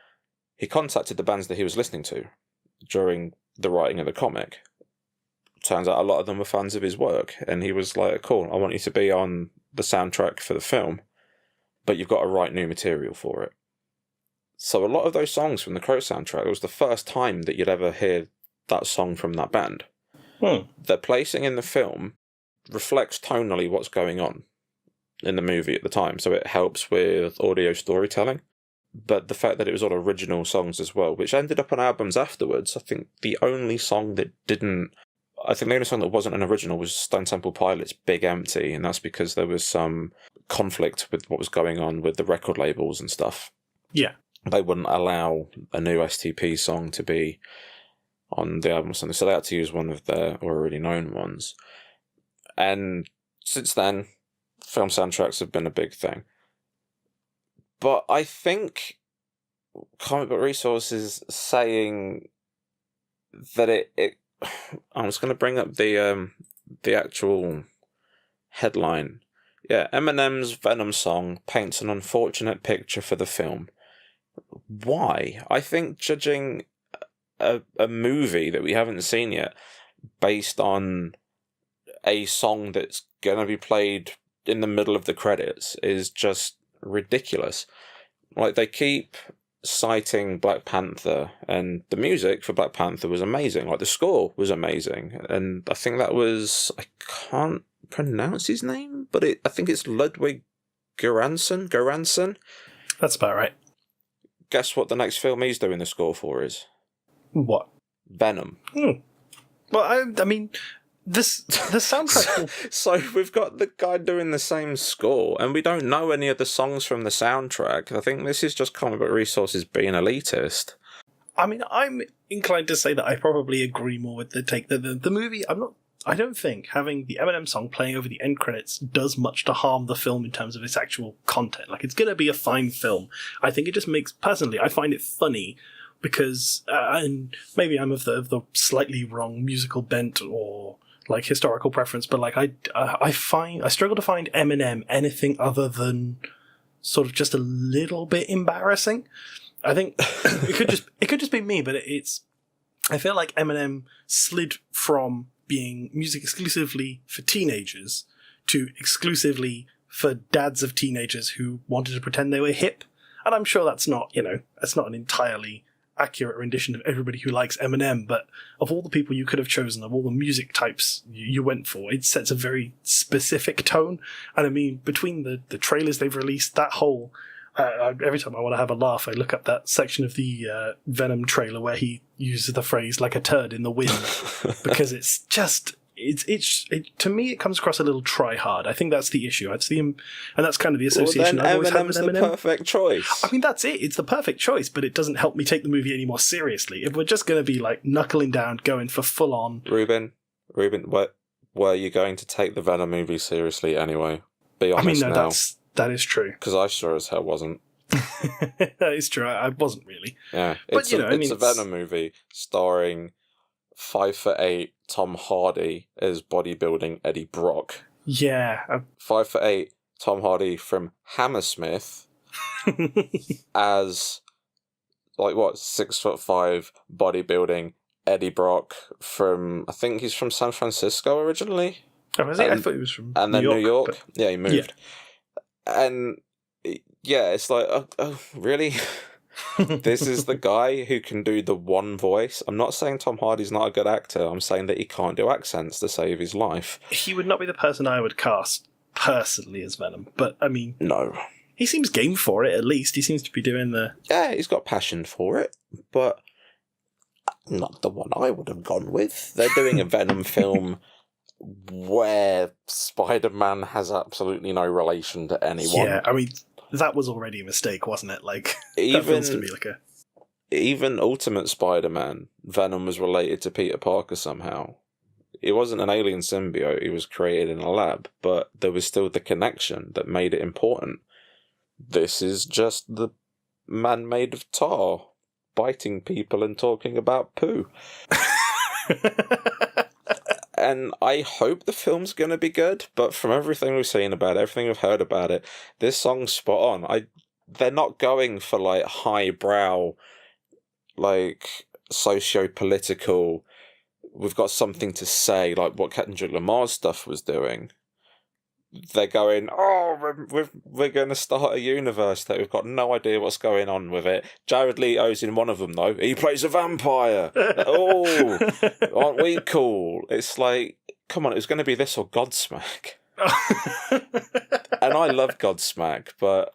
he contacted the bands that he was listening to during the writing of the comic. Turns out a lot of them were fans of his work, and he was like, "Cool, I want you to be on the soundtrack for the film, but you've got to write new material for it." So a lot of those songs from the Crow soundtrack, it was the first time that you'd ever hear that song from that band. Their placing in the film reflects tonally what's going on in the movie at the time, so it helps with audio storytelling. But the fact that it was all original songs as well, which ended up on albums afterwards, I think the only song that wasn't an original was Stone Temple Pilots' Big Empty, and that's because there was some conflict with what was going on with the record labels and stuff. Yeah. They wouldn't allow a new STP song to be on the album, so they had to use one of their already known ones. And since then, film soundtracks have been a big thing. But I think Comic Book Resources saying that it I'm just going to bring up the actual headline. Yeah, Eminem's Venom song paints an unfortunate picture for the film. Why? I think judging a movie that we haven't seen yet based on a song that's going to be played in the middle of the credits is just ridiculous. Like, they keep citing Black Panther, and the music for Black Panther was amazing. Like, the score was amazing, and I think that was, I can't pronounce his name, but I think it's Ludwig Göransson. That's about right. Guess what the next film he's doing the score for is? What? Venom. Well, I mean, the soundtrack. So we've got the guy doing the same score, and we don't know any of the songs from the soundtrack. I think this is just Comic Book Resources being elitist. I mean, I'm inclined to say that I probably agree more with the take that the movie. I don't think having the Eminem song playing over the end credits does much to harm the film in terms of its actual content. Like, it's going to be a fine film. I think it just makes, personally, I find it funny because, and maybe I'm of the slightly wrong musical bent or like historical preference, but like I struggle to find Eminem anything other than sort of just a little bit embarrassing. I think it could just be me, but I feel like Eminem slid from being music exclusively for teenagers to exclusively for dads of teenagers who wanted to pretend they were hip. And I'm sure that's not an entirely accurate rendition of everybody who likes Eminem, but of all the people you could have chosen, of all the music types you went for, it sets a very specific tone. And I mean, between the trailers they've released, that whole every time I want to have a laugh, I look up that section of the Venom trailer where he uses the phrase "like a turd in the wind," because it's just to me it comes across a little try hard. I think that's the issue. And that's kind of the association I've always had with Eminem. The perfect choice. I mean, that's it. It's the perfect choice, but it doesn't help me take the movie any more seriously. If we're just going to be like knuckling down, going for full on. Reuben, were you going to take the Venom movie seriously anyway? Be honest I mean, no, now. that is true. Because I sure as hell wasn't. That is true. I wasn't really. Yeah, But, it's a Venom movie starring 5'8" Tom Hardy as bodybuilding Eddie Brock. Yeah. 5'8" Tom Hardy from Hammersmith as, 6'5" bodybuilding Eddie Brock from, I think he's from San Francisco originally. Oh, is he? I thought he was from and then New York. But... Yeah, he moved. Yeah. And yeah, it's like, oh really? This is the guy who can do the one voice. I'm not saying Tom Hardy's not a good actor. I'm saying that he can't do accents to save his life. He would not be the person I would cast personally as Venom, but I mean... No. He seems game for it, at least. He seems to be doing the... Yeah, he's got passion for it, but not the one I would have gone with. They're doing a Venom film where Spider-Man has absolutely no relation to anyone. Yeah, I mean, that was already a mistake, wasn't it? Like, even, that feels to me like a... Even Ultimate Spider-Man, Venom was related to Peter Parker somehow. It wasn't an alien symbiote, he was created in a lab, but there was still the connection that made it important. This is just the man made of tar, biting people and talking about poo. And I hope the film's going to be good, but from everything we've seen about it, everything we've heard about it, this song's spot on. They're not going for, highbrow, socio-political, we've got something to say, like what Kendrick Lamar's stuff was doing. They're going, we're going to start a universe that we've got no idea what's going on with it. Jared Leto's in one of them, though. He plays a vampire. Oh, aren't we cool? It's like, come on, it was going to be this or Godsmack. And I love Godsmack, but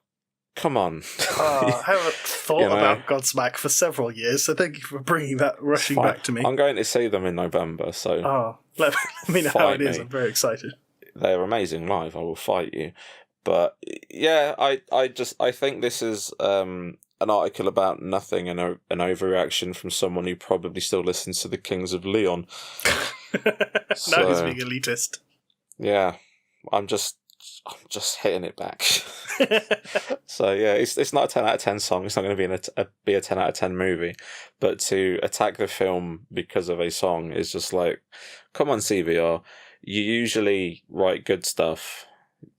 come on. I haven't thought about Godsmack for several years, so thank you for bringing that rushing back to me. I'm going to see them in November, so... let me know how it is. I'm very excited. They're amazing live. I will fight you. But yeah, I think this is an article about nothing and an overreaction from someone who probably still listens to the Kings of Leon. Now he's being elitist. Yeah, I'm just hitting it back. So yeah, it's not a 10 out of 10 song. It's not going to be a 10 out of 10 movie. But to attack the film because of a song is just like, come on, CBR. You usually write good stuff.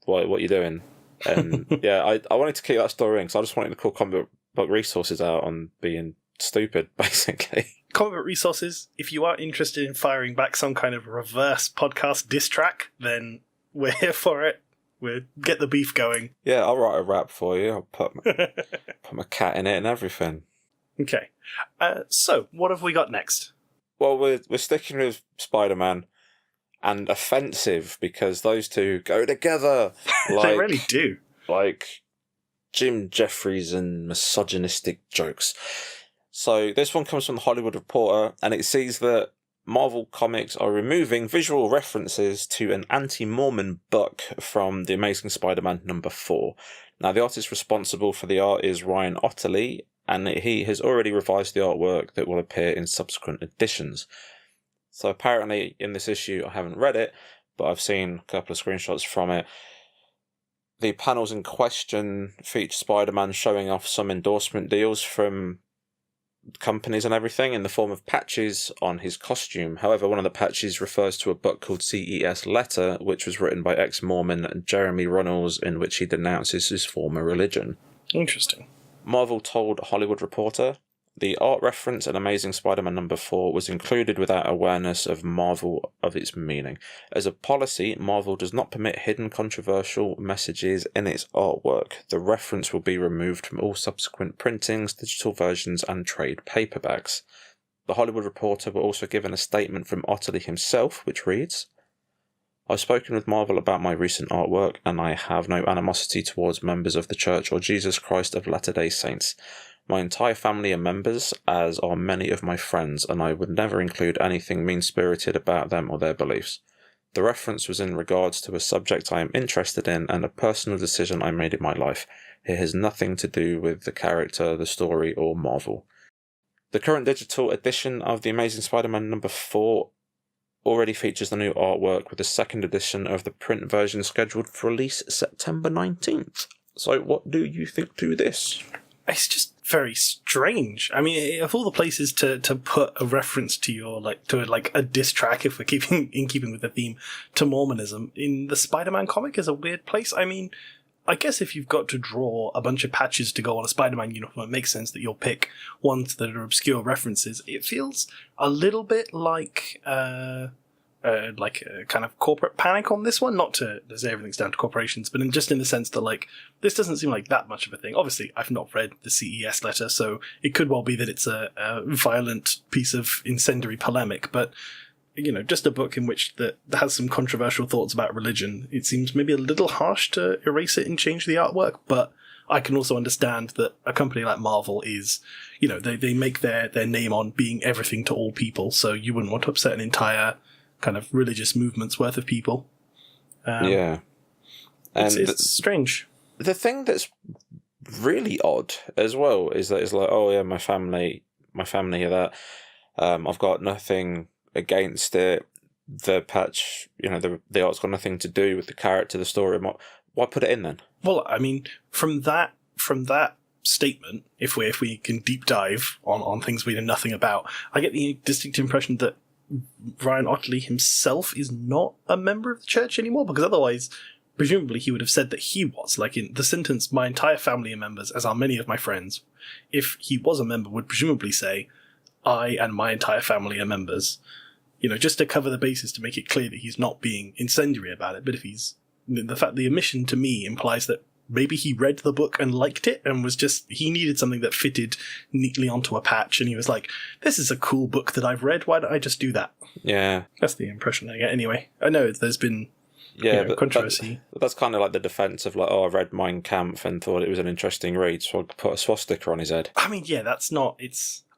What are you doing? And yeah, I wanted to keep that story in because I just wanted to call Comic Book Resources out on being stupid, basically. Comic Book Resources, if you are interested in firing back some kind of reverse podcast diss track, then we're here for it. We'll get the beef going. Yeah, I'll write a rap for you. I'll put my cat in it and everything. Okay. So, what have we got next? Well, we're sticking with Spider-Man. And offensive, because those two go together. They really do. Like Jim Jeffries and misogynistic jokes. So this one comes from the Hollywood Reporter, and it sees that Marvel Comics are removing visual references to an anti-Mormon book from The Amazing Spider-Man #4. Now, the artist responsible for the art is Ryan Ottley, and he has already revised the artwork that will appear in subsequent editions. So apparently in this issue, I haven't read it, but I've seen a couple of screenshots from it. The panels in question feature Spider-Man showing off some endorsement deals from companies and everything in the form of patches on his costume. However, one of the patches refers to a book called CES Letter, which was written by ex-Mormon Jeremy Runnels, in which he denounces his former religion. Interesting. Marvel told Hollywood Reporter, the art reference in Amazing Spider-Man #4 was included without awareness of Marvel of its meaning. As a policy, Marvel does not permit hidden controversial messages in its artwork. The reference will be removed from all subsequent printings, digital versions, and trade paperbacks. The Hollywood Reporter were also given a statement from Ottley himself, which reads, I've spoken with Marvel about my recent artwork, and I have no animosity towards members of the Church or Jesus Christ of Latter-day Saints. My entire family are members, as are many of my friends, and I would never include anything mean-spirited about them or their beliefs. The reference was in regards to a subject I am interested in and a personal decision I made in my life. It has nothing to do with the character, the story, or Marvel. The current digital edition of The Amazing Spider-Man #4 already features the new artwork with the second edition of the print version scheduled for release September 19th. So what do you think to this? It's just very strange. I mean, of all the places to put a reference to your a diss track, if we're keeping with the theme, to Mormonism, in the Spider-Man comic is a weird place. I mean, I guess if you've got to draw a bunch of patches to go on a Spider-Man uniform, it makes sense that you'll pick ones that are obscure references. It feels a little bit like a kind of corporate panic on this one. Not to say everything's down to corporations, but just in the sense that, like, this doesn't seem like that much of a thing. Obviously, I've not read the CES letter, so it could well be that it's a violent piece of incendiary polemic, but just a book in which that has some controversial thoughts about religion. It seems maybe a little harsh to erase it and change the artwork, but I can also understand that a company like Marvel is, they make their name on being everything to all people, so you wouldn't want to upset an entire kind of religious movement's worth of people. Yeah. And it's strange. The thing that's really odd as well is that it's like, oh yeah, my family are that. I've got nothing against it. The patch, the art's got nothing to do with the character, the story. Why put it in then? Well, I mean, from that statement, if we can deep dive on things we know nothing about, I get the distinct impression that Ryan Ottley himself is not a member of the church anymore, because otherwise, presumably, he would have said that he was. Like in the sentence, my entire family are members, as are many of my friends. If he was a member, would presumably say, I and my entire family are members. Just to cover the bases, to make it clear that he's not being incendiary about it. But if he's... the omission to me implies that maybe he read the book and liked it and was just... he needed something that fitted neatly onto a patch, and he was like, this is a cool book that I've read, why don't I just do that? Yeah. That's the impression I get anyway. I know there's been... but controversy. That's kind of like the defense of, like, I read Mein Kampf and thought it was an interesting read, so I put a swastika on his head. I mean, yeah, that's not...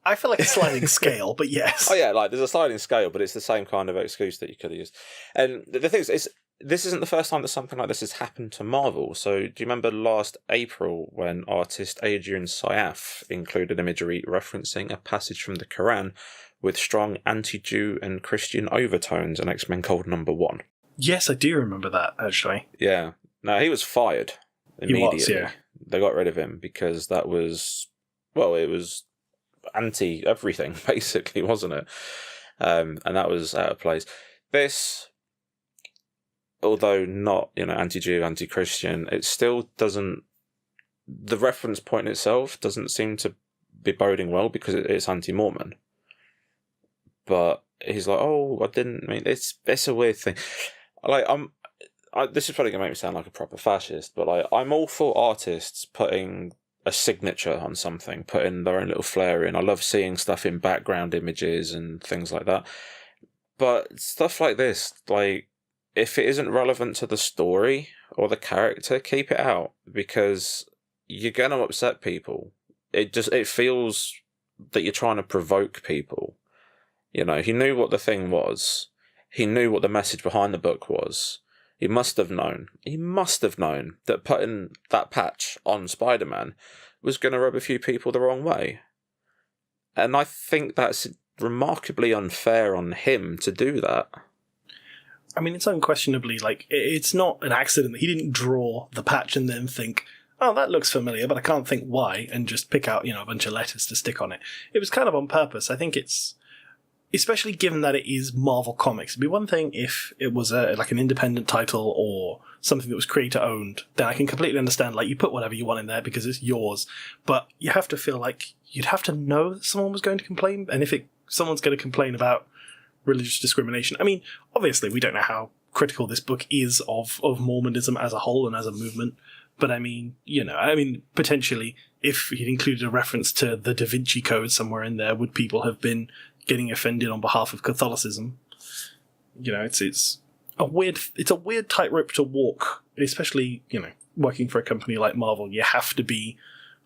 I feel like a sliding scale, but yes. Oh yeah, like there's a sliding scale, but it's the same kind of excuse that you could have used. And the thing is, this isn't the first time that something like this has happened to Marvel. So do you remember last April when artist Adrian Syaf included imagery referencing a passage from the Quran with strong anti-Jew and Christian overtones in X-Men Cold #1? Yes, I do remember that, actually. Yeah. No, he was fired immediately. He was, yeah. They got rid of him because that was... well, it was... anti-everything, basically, wasn't it? And that was out of place. This, although not, anti-Jew, anti-Christian, it still doesn't... the reference point itself doesn't seem to be boding well because it's anti-Mormon. But he's like, oh, I didn't mean... It's a weird thing. Like, this is probably going to make me sound like a proper fascist, but I'm all for artists putting a signature on something, putting their own little flair in. I love seeing stuff in background images and things like that. But stuff like this, like, if it isn't relevant to the story or the character, keep it out, because you're going to upset people. It feels that you're trying to provoke people. He knew what the thing was. He knew what the message behind the book was. He must have known that putting that patch on Spider-Man was going to rub a few people the wrong way. And I think that's remarkably unfair on him to do that. I mean, it's unquestionably, like, it's not an accident that he didn't draw the patch and then think, oh, that looks familiar, but I can't think why, and just pick out, a bunch of letters to stick on it. It was kind of on purpose. I think it's... especially given that it is Marvel Comics. It'd be one thing if it was an independent title or something that was creator owned. Then I can completely understand, like, you put whatever you want in there because it's yours. But you have to feel like you'd have to know that someone was going to complain. And if someone's going to complain about religious discrimination, I mean, obviously we don't know how critical this book is of Mormonism as a whole and as a movement. But I mean, potentially, if he'd included a reference to the Da Vinci Code somewhere in there, would people have been getting offended on behalf of Catholicism? It's a weird tightrope to walk, especially, working for a company like Marvel. You have to be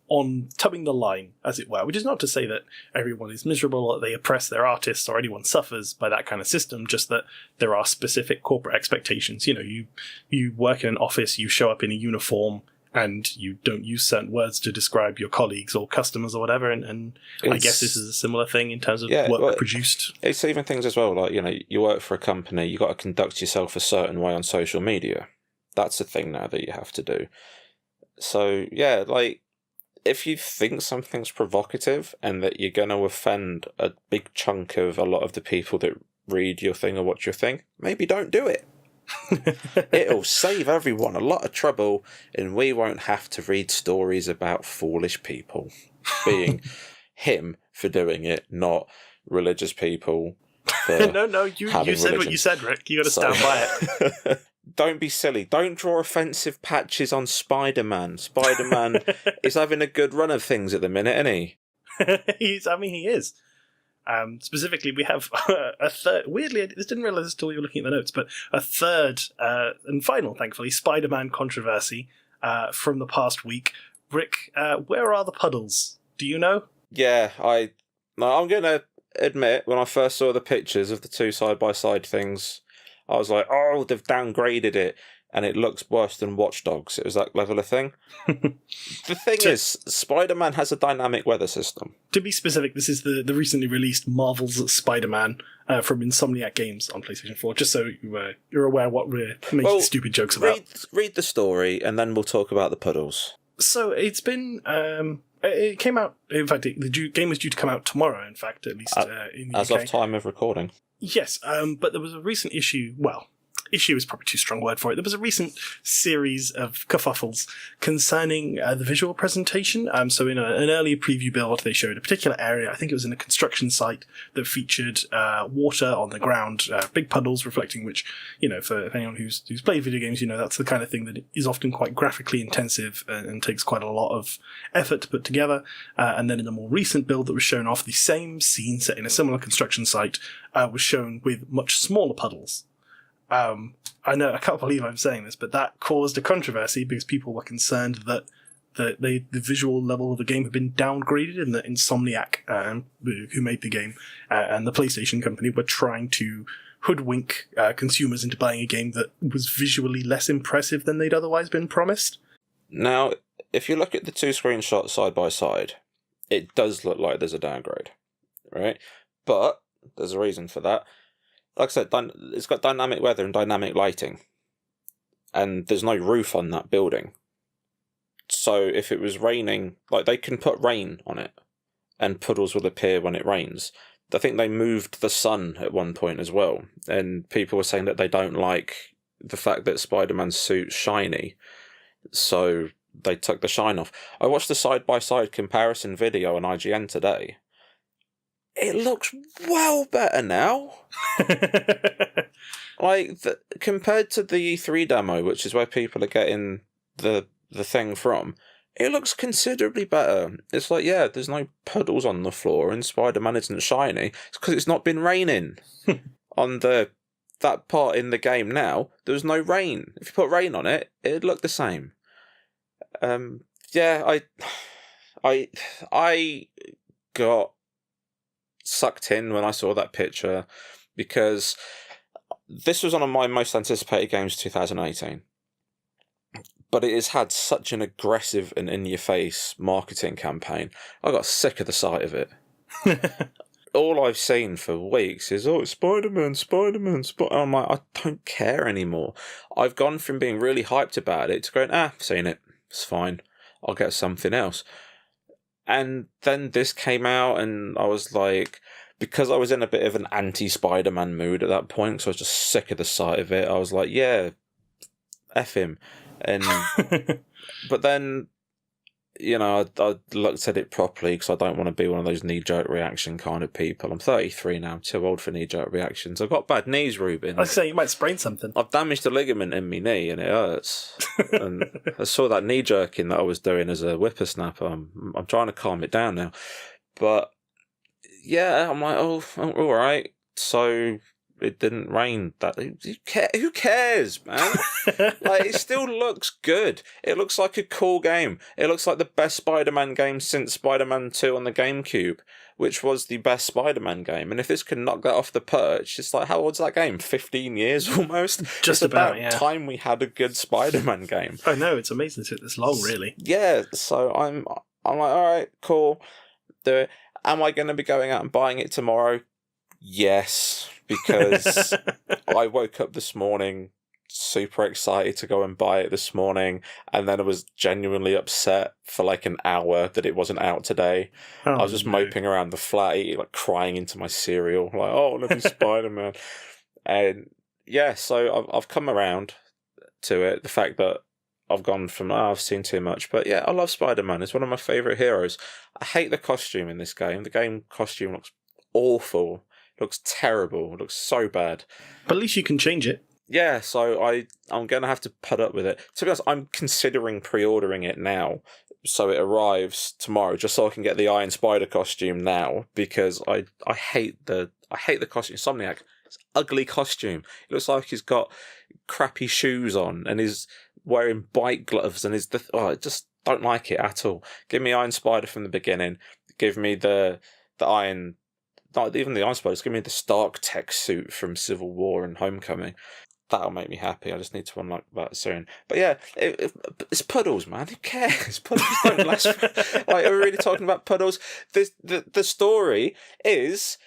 on tubbing the line, as it were, which is not to say that everyone is miserable or they oppress their artists or anyone suffers by that kind of system, just that there are specific corporate expectations. You work in an office, you show up in a uniform, and you don't use certain words to describe your colleagues or customers or whatever. And I guess this is a similar thing in terms of work produced. It's even things as well, like, you work for a company, you got to conduct yourself a certain way on social media. That's a thing now that you have to do. So, yeah, like, if you think something's provocative and that you're going to offend a big chunk of a lot of the people that read your thing or watch your thing, maybe don't do it. It'll save everyone a lot of trouble, and we won't have to read stories about foolish people being him for doing it, not religious people. No, you said religion. What you said, Rick. You got to stand by it. Don't be silly. Don't draw offensive patches on Spider-Man. Spider-Man is having a good run of things at the minute, isn't he? He is. Specifically, we have a third. Weirdly, I just didn't realise this until we were looking at the notes, but a third and final, thankfully, Spider-Man controversy from the past week. Rick, where are the puddles? Do you know? Yeah, I'm going to admit, when I first saw the pictures of the two side-by-side things, I was like, oh, they've downgraded it, and it looks worse than Watch Dogs. It was that level of thing. The thing is, Spider-Man has a dynamic weather system. To be specific, this is the recently released Marvel's Spider-Man from Insomniac Games on PlayStation 4, just so you're aware what we're making stupid jokes about. Read the story, and then we'll talk about the puddles. So it's been... it came out... In fact, the game was due to come out tomorrow, in fact, at least in the UK. As of time of recording. Yes, but there was a recent issue... Well... Issue is probably too strong a word for it. There was a recent series of kerfuffles concerning the visual presentation. So in an earlier preview build, they showed a particular area. I think it was in a construction site that featured water on the ground, big puddles reflecting which, for anyone who's played video games, that's the kind of thing that is often quite graphically intensive and takes quite a lot of effort to put together. And then in a more recent build that was shown off, the same scene set in a similar construction site was shown with much smaller puddles. I know, I can't believe I'm saying this, but that caused a controversy because people were concerned that the visual level of the game had been downgraded, and that Insomniac, who made the game, and the PlayStation company were trying to hoodwink consumers into buying a game that was visually less impressive than they'd otherwise been promised. Now, if you look at the two screenshots side by side, it does look like there's a downgrade, right? But there's a reason for that. Like I said, it's got dynamic weather and dynamic lighting, and there's no roof on that building. So if it was raining, like, they can put rain on it, and puddles will appear when it rains. I think they moved the sun at one point as well, and people were saying that they don't like the fact that Spider-Man's suit's shiny, so they took the shine off. I watched the side-by-side comparison video on IGN today. It looks well better now. Compared to the E3 demo, which is where people are getting the thing from, it looks considerably better. It's like, yeah, there's no puddles on the floor and Spider-Man isn't shiny. It's because it's not been raining. On that part in the game now, there was no rain. If you put rain on it, it'd look the same. I got sucked in when I saw that picture, because this was one of my most anticipated games of 2018, but it has had such an aggressive and in-your-face marketing campaign. I got sick of the sight of it. All I've seen for weeks is, it's Spider-Man, I'm like, I don't care anymore. I've gone from being really hyped about it to going, I've seen it, it's fine, I'll get something else. And then this came out, and I was like, because I was in a bit of an anti-Spider-Man mood at that point, so I was just sick of the sight of it, I was like, yeah, F him. And but then, I looked at it properly, because I don't want to be one of those knee-jerk reaction kind of people. I'm 33 now, I'm too old for knee-jerk reactions. I've got bad knees, Reuben. I was saying, you might sprain something. I've damaged a ligament in my knee, and it hurts. And I saw that knee-jerking that I was doing as a whippersnapper. I'm trying to calm it down now. But, yeah, I'm like, all right. So, it didn't rain. Who cares, man? Like, it still looks good. It looks like a cool game. It looks like the best Spider-Man game since Spider-Man 2 on the GameCube, which was the best Spider-Man game. And if this can knock that off the perch, it's like, how old's that game? 15 years almost? Just it's about, yeah. time we had a good Spider-Man game. I know, it's amazing it took this long, really. Yeah, so I'm like, all right, cool, do it. Am I going to be going out and buying it tomorrow? Yes, because I woke up this morning super excited to go and buy it this morning, and then I was genuinely upset for like an hour that it wasn't out today. I was just moping around the flat, like crying into my cereal, like, oh, I want to be Spider-Man. And yeah, so I've come around to it. The fact that I've gone from, I've seen too much, but yeah, I love Spider-Man. It's one of my favourite heroes. I hate the costume in this game. The game costume looks awful. It looks terrible. It looks so bad. But at least you can change it. Yeah, so I'm going to have to put up with it. To be honest, I'm considering pre-ordering it now, so it arrives tomorrow, just so I can get the Iron Spider costume now, because I hate the costume. Insomniac, it's an ugly costume. It looks like he's got crappy shoes on and he's wearing bike gloves and I just don't like it at all. Give me Iron Spider from the beginning. Give me the Iron, not even the Iron Spider, just give me the Stark tech suit from Civil War and Homecoming. That'll make me happy. I just need to unlock that soon. But yeah, it's puddles, man. Who cares? Puddles don't last. Like, are we really talking about puddles? The story is...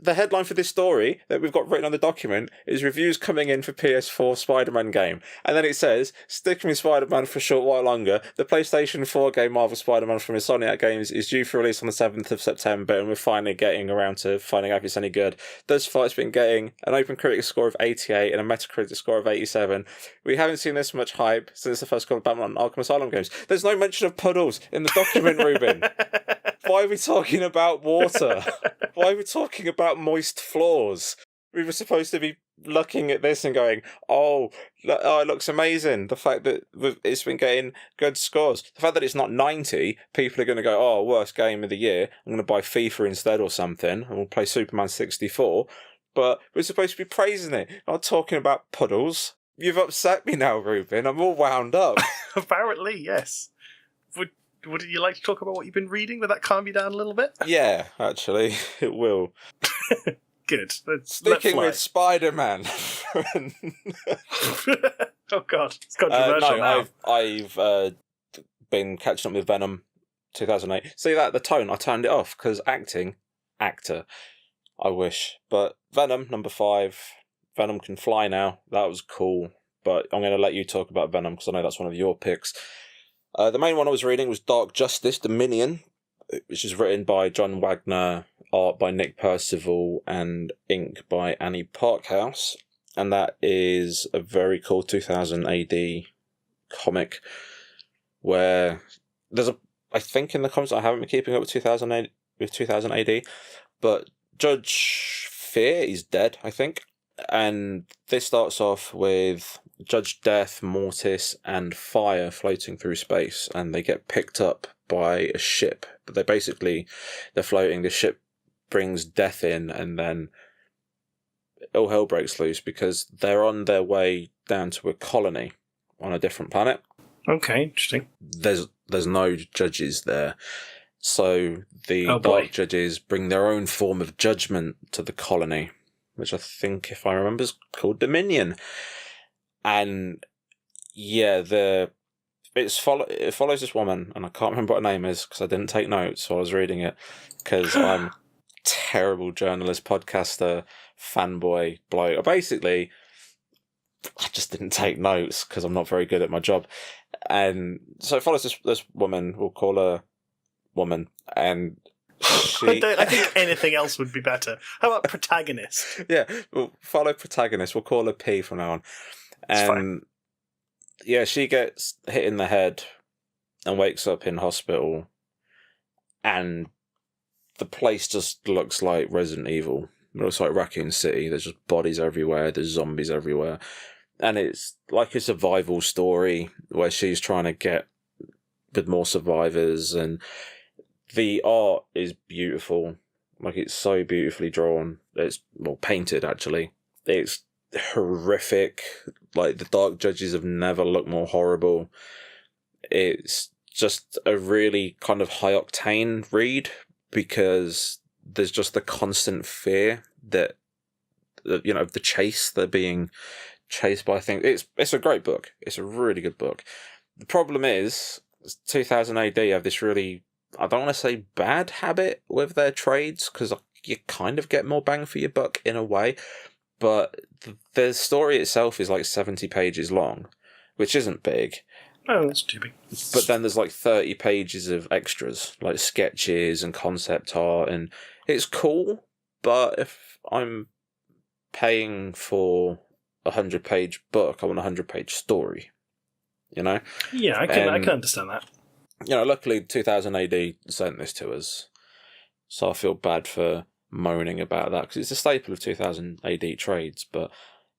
The headline for this story that we've got written on the document is reviews coming in for PS4 Spider-Man game. And then it says, sticking with Spider-Man for a short while longer, the PlayStation 4 game Marvel Spider-Man from Insomniac Games is due for release on the 7th of September, and we're finally getting around to finding out if it's any good. Thus far, it's been getting an Open Critic score of 88 and a Metacritic score of 87. We haven't seen this much hype since the first couple of Batman Arkham Asylum games. There's no mention of puddles in the document, Reuben. Why are we talking about water? Why are we talking about moist floors? We were supposed to be looking at this and going, oh, it looks amazing. The fact that it's been getting good scores. The fact that it's not 90, people are going to go, oh, worst game of the year. I'm going to buy FIFA instead or something, and we'll play Superman 64. But we're supposed to be praising it, not talking about puddles. You've upset me now, Reuben. I'm all wound up. Apparently, yes. Would you like to talk about what you've been reading? Would that calm you down a little bit? Yeah, actually, it will. Good. Sticking with Spider-Man. Oh God, it's controversial now. I've been catching up with Venom 2008. See that, the tone, I turned it off because actor. I wish. But Venom, number 5. Venom can fly now. That was cool. But I'm going to let you talk about Venom because I know that's one of your picks. The main one I was reading was Dark Justice Dominion, which is written by John Wagner, art by Nick Percival, and ink by Annie Parkhouse. And that is a very cool 2000 AD comic where I think in the comics, I haven't been keeping up with 2000 AD, but Judge Fear is dead, I think. And this starts off with Judge Death, Mortis, and Fire floating through space, and they get picked up by a ship. But they're floating, the ship brings Death in, and then all hell breaks loose because they're on their way down to a colony on a different planet. Okay, interesting. There's no judges there. So the Dark Judges bring their own form of judgment to the colony, which I think, if I remember, is called Dominion. And yeah, it follows this woman, and I can't remember what her name is because I didn't take notes while I was reading it, because I'm a terrible journalist, podcaster, fanboy bloke. Basically, I just didn't take notes because I'm not very good at my job. And so it follows this woman, we'll call her woman, and I think anything else would be better. How about protagonist? Yeah, we'll follow protagonist. We'll call her P from now on. And yeah, she gets hit in the head and wakes up in hospital, and the place just looks like Resident Evil. It looks like Raccoon City. There's just bodies everywhere. There's zombies everywhere. And it's like a survival story where she's trying to get with more survivors, and the art is beautiful. Like, it's so beautifully drawn. It's, well, painted, actually. It's horrific. Like, the Dark Judges have never looked more horrible. It's just a really kind of high-octane read, because there's just the constant fear that, you know, the chase, they're being chased by things. It's a great book. It's a really good book. The problem is, 2000 AD have this really, I don't want to say bad habit with their trades, because you kind of get more bang for your buck in a way, but the story itself is like 70 pages long, which isn't big. Oh, that's too big. But then there's like 30 pages of extras, like sketches and concept art, and it's cool, but if I'm paying for a 100-page book, I want a 100-page story, you know? Yeah, I can understand that. You know, luckily 2000 AD sent this to us, so I feel bad for moaning about that, because it's a staple of 2000 AD trades, but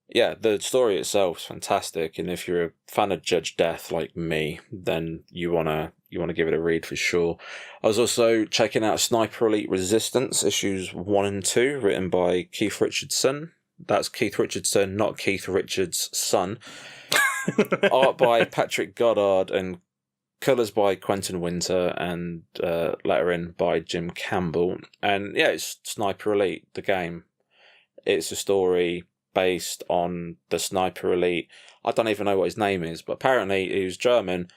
yeah, the story itself is fantastic, and if you're a fan of Judge Death like me, then you wanna give it a read for sure. I was also checking out Sniper Elite Resistance, issues 1 and 2, written by Keith Richardson. That's Keith Richardson, not Keith Richards' son. Art by Patrick Goddard, and colours by Quentin Winter, and lettering by Jim Campbell. And yeah, it's Sniper Elite, the game. It's a story based on the Sniper Elite. I don't even know what his name is, but apparently he was German,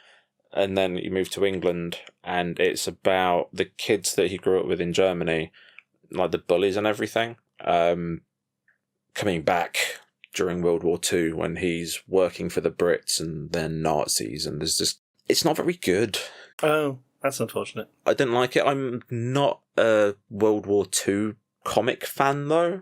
and then he moved to England, and it's about the kids that he grew up with in Germany, like the bullies and everything, coming back during World War II when he's working for the Brits and then Nazis, and there's just, it's not very good. Oh, that's unfortunate. I didn't like it. I'm not a World War II comic fan, though.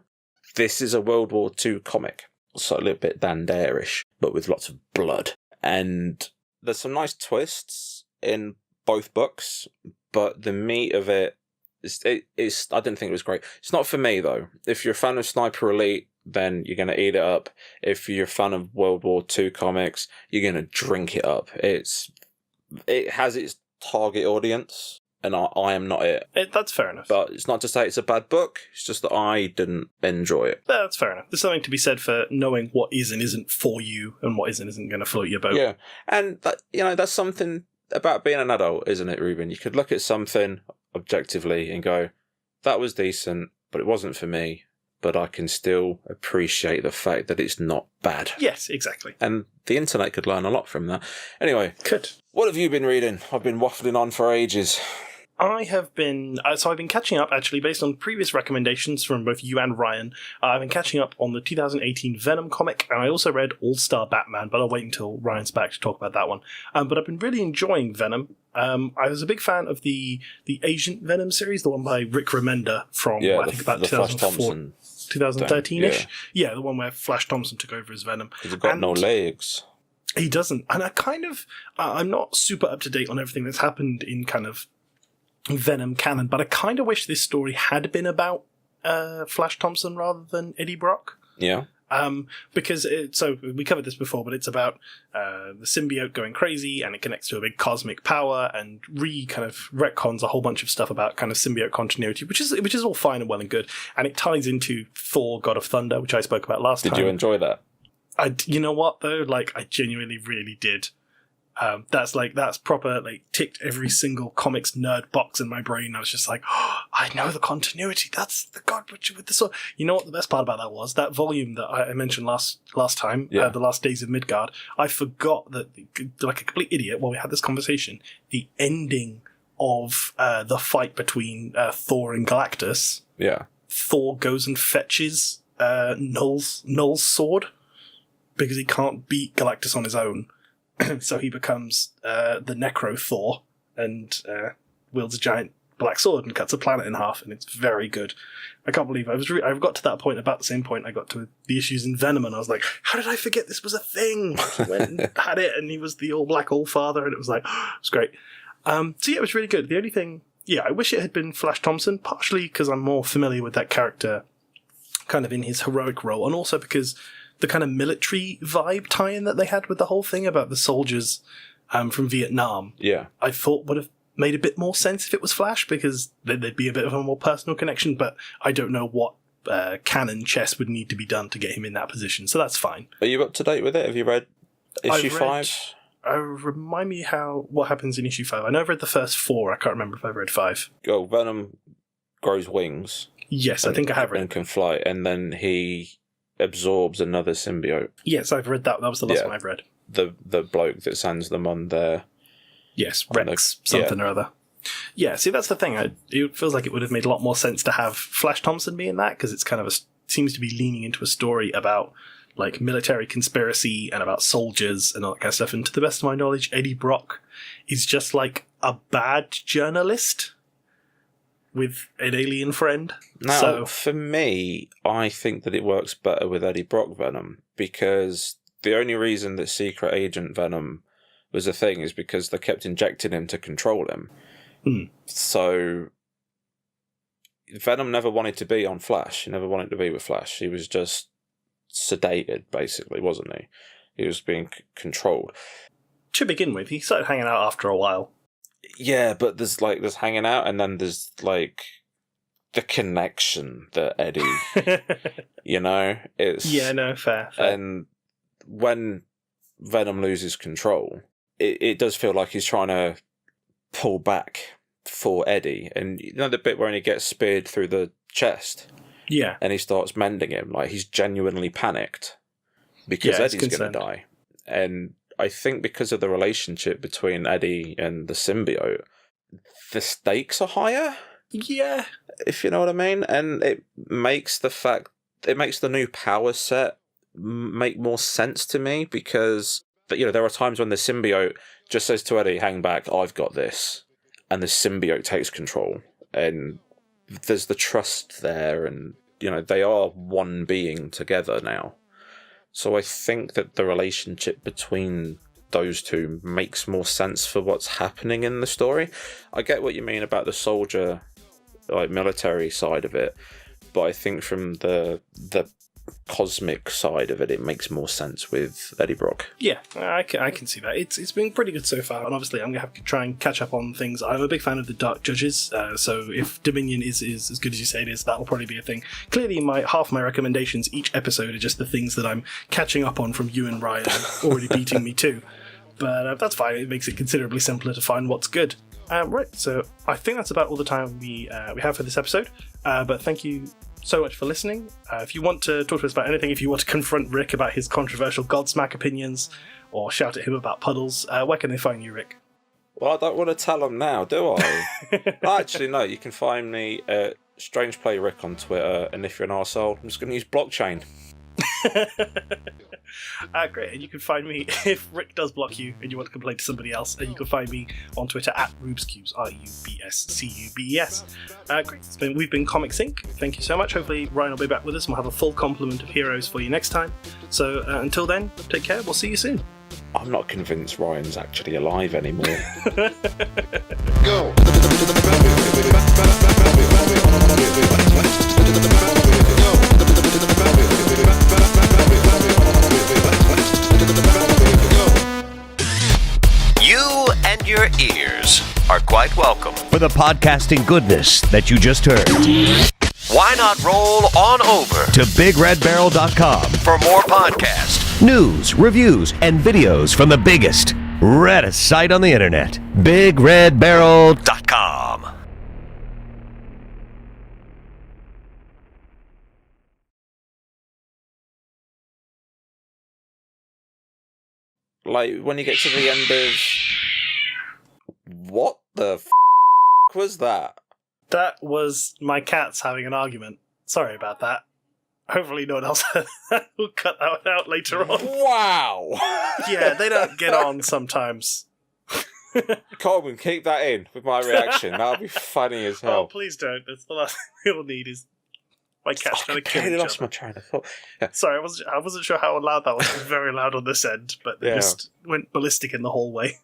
This is a World War II comic, so a little bit Dan Dare-ish, but with lots of blood. And there's some nice twists in both books, but the meat of it is, I didn't think it was great. It's not for me, though. If you're a fan of Sniper Elite, then you're going to eat it up. If you're a fan of World War II comics, you're going to drink it up. It has its target audience, and I am not it. That's fair enough. But it's not to say it's a bad book, it's just that I didn't enjoy it. That's fair enough. There's something to be said for knowing what is and isn't for you, and what is and isn't going to float your boat. Yeah, and that, you know, that's something about being an adult, isn't it, Reuben? You could look at something objectively and go, that was decent, but it wasn't for me. But I can still appreciate the fact that it's not bad. Yes, exactly. And the internet could learn a lot from that. Anyway, could. What have you been reading? I've been waffling on for ages. I have been, I've been catching up, actually, based on previous recommendations from both you and Ryan. I've been catching up on the 2018 Venom comic, and I also read All-Star Batman, but I'll wait until Ryan's back to talk about that one. But I've been really enjoying Venom. I was a big fan of the Agent Venom series, the one by Rick Remender from, I think, about 2004. 2013-ish? Yeah, the one where Flash Thompson took over as Venom. He's got no legs. He doesn't. And I'm not super up to date on everything that's happened in kind of Venom canon, but I kind of wish this story had been about Flash Thompson rather than Eddie Brock. Yeah. Because so we covered this before, but it's about the symbiote going crazy, and it connects to a big cosmic power, and kind of retcons a whole bunch of stuff about kind of symbiote continuity, which is all fine and well and good, and it ties into Thor: God of Thunder, which I spoke about last time. Did you enjoy that? You know what though? Like, I genuinely really did. That's proper, like, ticked every single comics nerd box in my brain. I was just like, oh, I know the continuity. That's the God Butcher with the sword. You know what the best part about that was? That volume that I mentioned last time, The Last Days of Midgard, I forgot that, like a complete idiot while we had this conversation, the ending of the fight between Thor and Galactus. Yeah. Thor goes and fetches Null's sword because he can't beat Galactus on his own. So he becomes the Necro Thor and wields a giant black sword and cuts a planet in half, and it's very good. I can't believe I got to that point about the same point I got to the issues in Venom, and I was like, how did I forget this was a thing? He went and had it, and he was the all black all father, and it was like, it was great. So yeah, it was really good. The only thing, I wish it had been Flash Thompson, partially because I'm more familiar with that character kind of in his heroic role, and also because the kind of military vibe tie-in that they had with the whole thing about the soldiers from Vietnam, I thought would have made a bit more sense if it was Flash, because then there'd be a bit of a more personal connection, but I don't know what canon chess would need to be done to get him in that position, so that's fine. Are you up to date with it? Have you read issue 5? Remind me what happens in issue 5. I know I've read the first 4, I can't remember if I've read 5. Oh, Venom grows wings. Yes, I think I have read. And can fly, and then he absorbs another symbiote. Yes, I've read that. That was the last one I've read. The bloke that sends them on their... Yes, Rex something or other. Yeah, see, that's the thing. It feels like it would have made a lot more sense to have Flash Thompson be in that, because it's kind of seems to be leaning into a story about like military conspiracy and about soldiers and all that kind of stuff. And to the best of my knowledge, Eddie Brock is just like a bad journalist with an alien friend. Now, for me, I think that it works better with Eddie Brock Venom, because the only reason that Secret Agent Venom was a thing is because they kept injecting him to control him. So Venom never wanted to be on Flash. He never wanted to be with Flash. He was just sedated, basically, wasn't he? He was being controlled. To begin with, he started hanging out after a while. Yeah, but there's hanging out, and then there's like the connection that Eddie, it's... Yeah, no, fair. And when Venom loses control, it does feel like he's trying to pull back for Eddie. And the bit where he gets speared through the chest, and he starts mending him, like he's genuinely panicked because Eddie's going to die. And I think because of the relationship between Eddie and the symbiote, the stakes are higher. Yeah, if you know what I mean. And it makes the new power set make more sense to me, because there are times when the symbiote just says to Eddie, "Hang back, I've got this," and the symbiote takes control, and there's the trust there, and they are one being together now. So I think that the relationship between those two makes more sense for what's happening in the story. I get what you mean about the soldier, like military side of it, but I think from the cosmic side of it makes more sense with Eddie Brock. Yeah, I can see that. It's been pretty good so far, and obviously I'm going to have to try and catch up on things. I'm a big fan of the Dark Judges, so if Dominion is as good as you say it is, that will probably be a thing. Clearly, half my recommendations each episode are just the things that I'm catching up on from you and Ryan, already beating me too. But that's fine, it makes it considerably simpler to find what's good. Right, so I think that's about all the time we have for this episode, but thank you so much for listening. If you want to talk to us about anything, if you want to confront Rick about his controversial Godsmack opinions, or shout at him about puddles, where can they find you, Rick? Well, I don't want to tell them now, do I? Actually, no, you can find me at StrangePlayRick on Twitter, and if you're an arsehole, I'm just going to use blockchain. Great, and you can find me if Rick does block you and you want to complain to somebody else, and you can find me on Twitter at RubesCubes, RubsCubes. Great, we've been Comic Sync. Thank you so much. Hopefully Ryan will be back with us and we'll have a full complement of heroes for you next time. So until then, take care, we'll see you soon. I'm not convinced Ryan's actually alive anymore. Go! You and your ears are quite welcome for the podcasting goodness that you just heard. Why not roll on over to BigRedBarel.com for more podcasts, news, reviews, and videos from the biggest, reddest site on the internet, BigRedBarel.com. Like, when you get to the end of... What the was that? That was my cats having an argument. Sorry about that. Hopefully no one else will cut that out later on. Wow! Yeah, they don't get on sometimes. Coleman, keep that in with my reaction. That'll be funny as hell. Oh, please don't. That's the last thing we'll need is my cats trying to kill each lost other. my train of thought. Yeah. Sorry, I wasn't sure how loud that was. It was very loud on this end, but they just went ballistic in the hallway.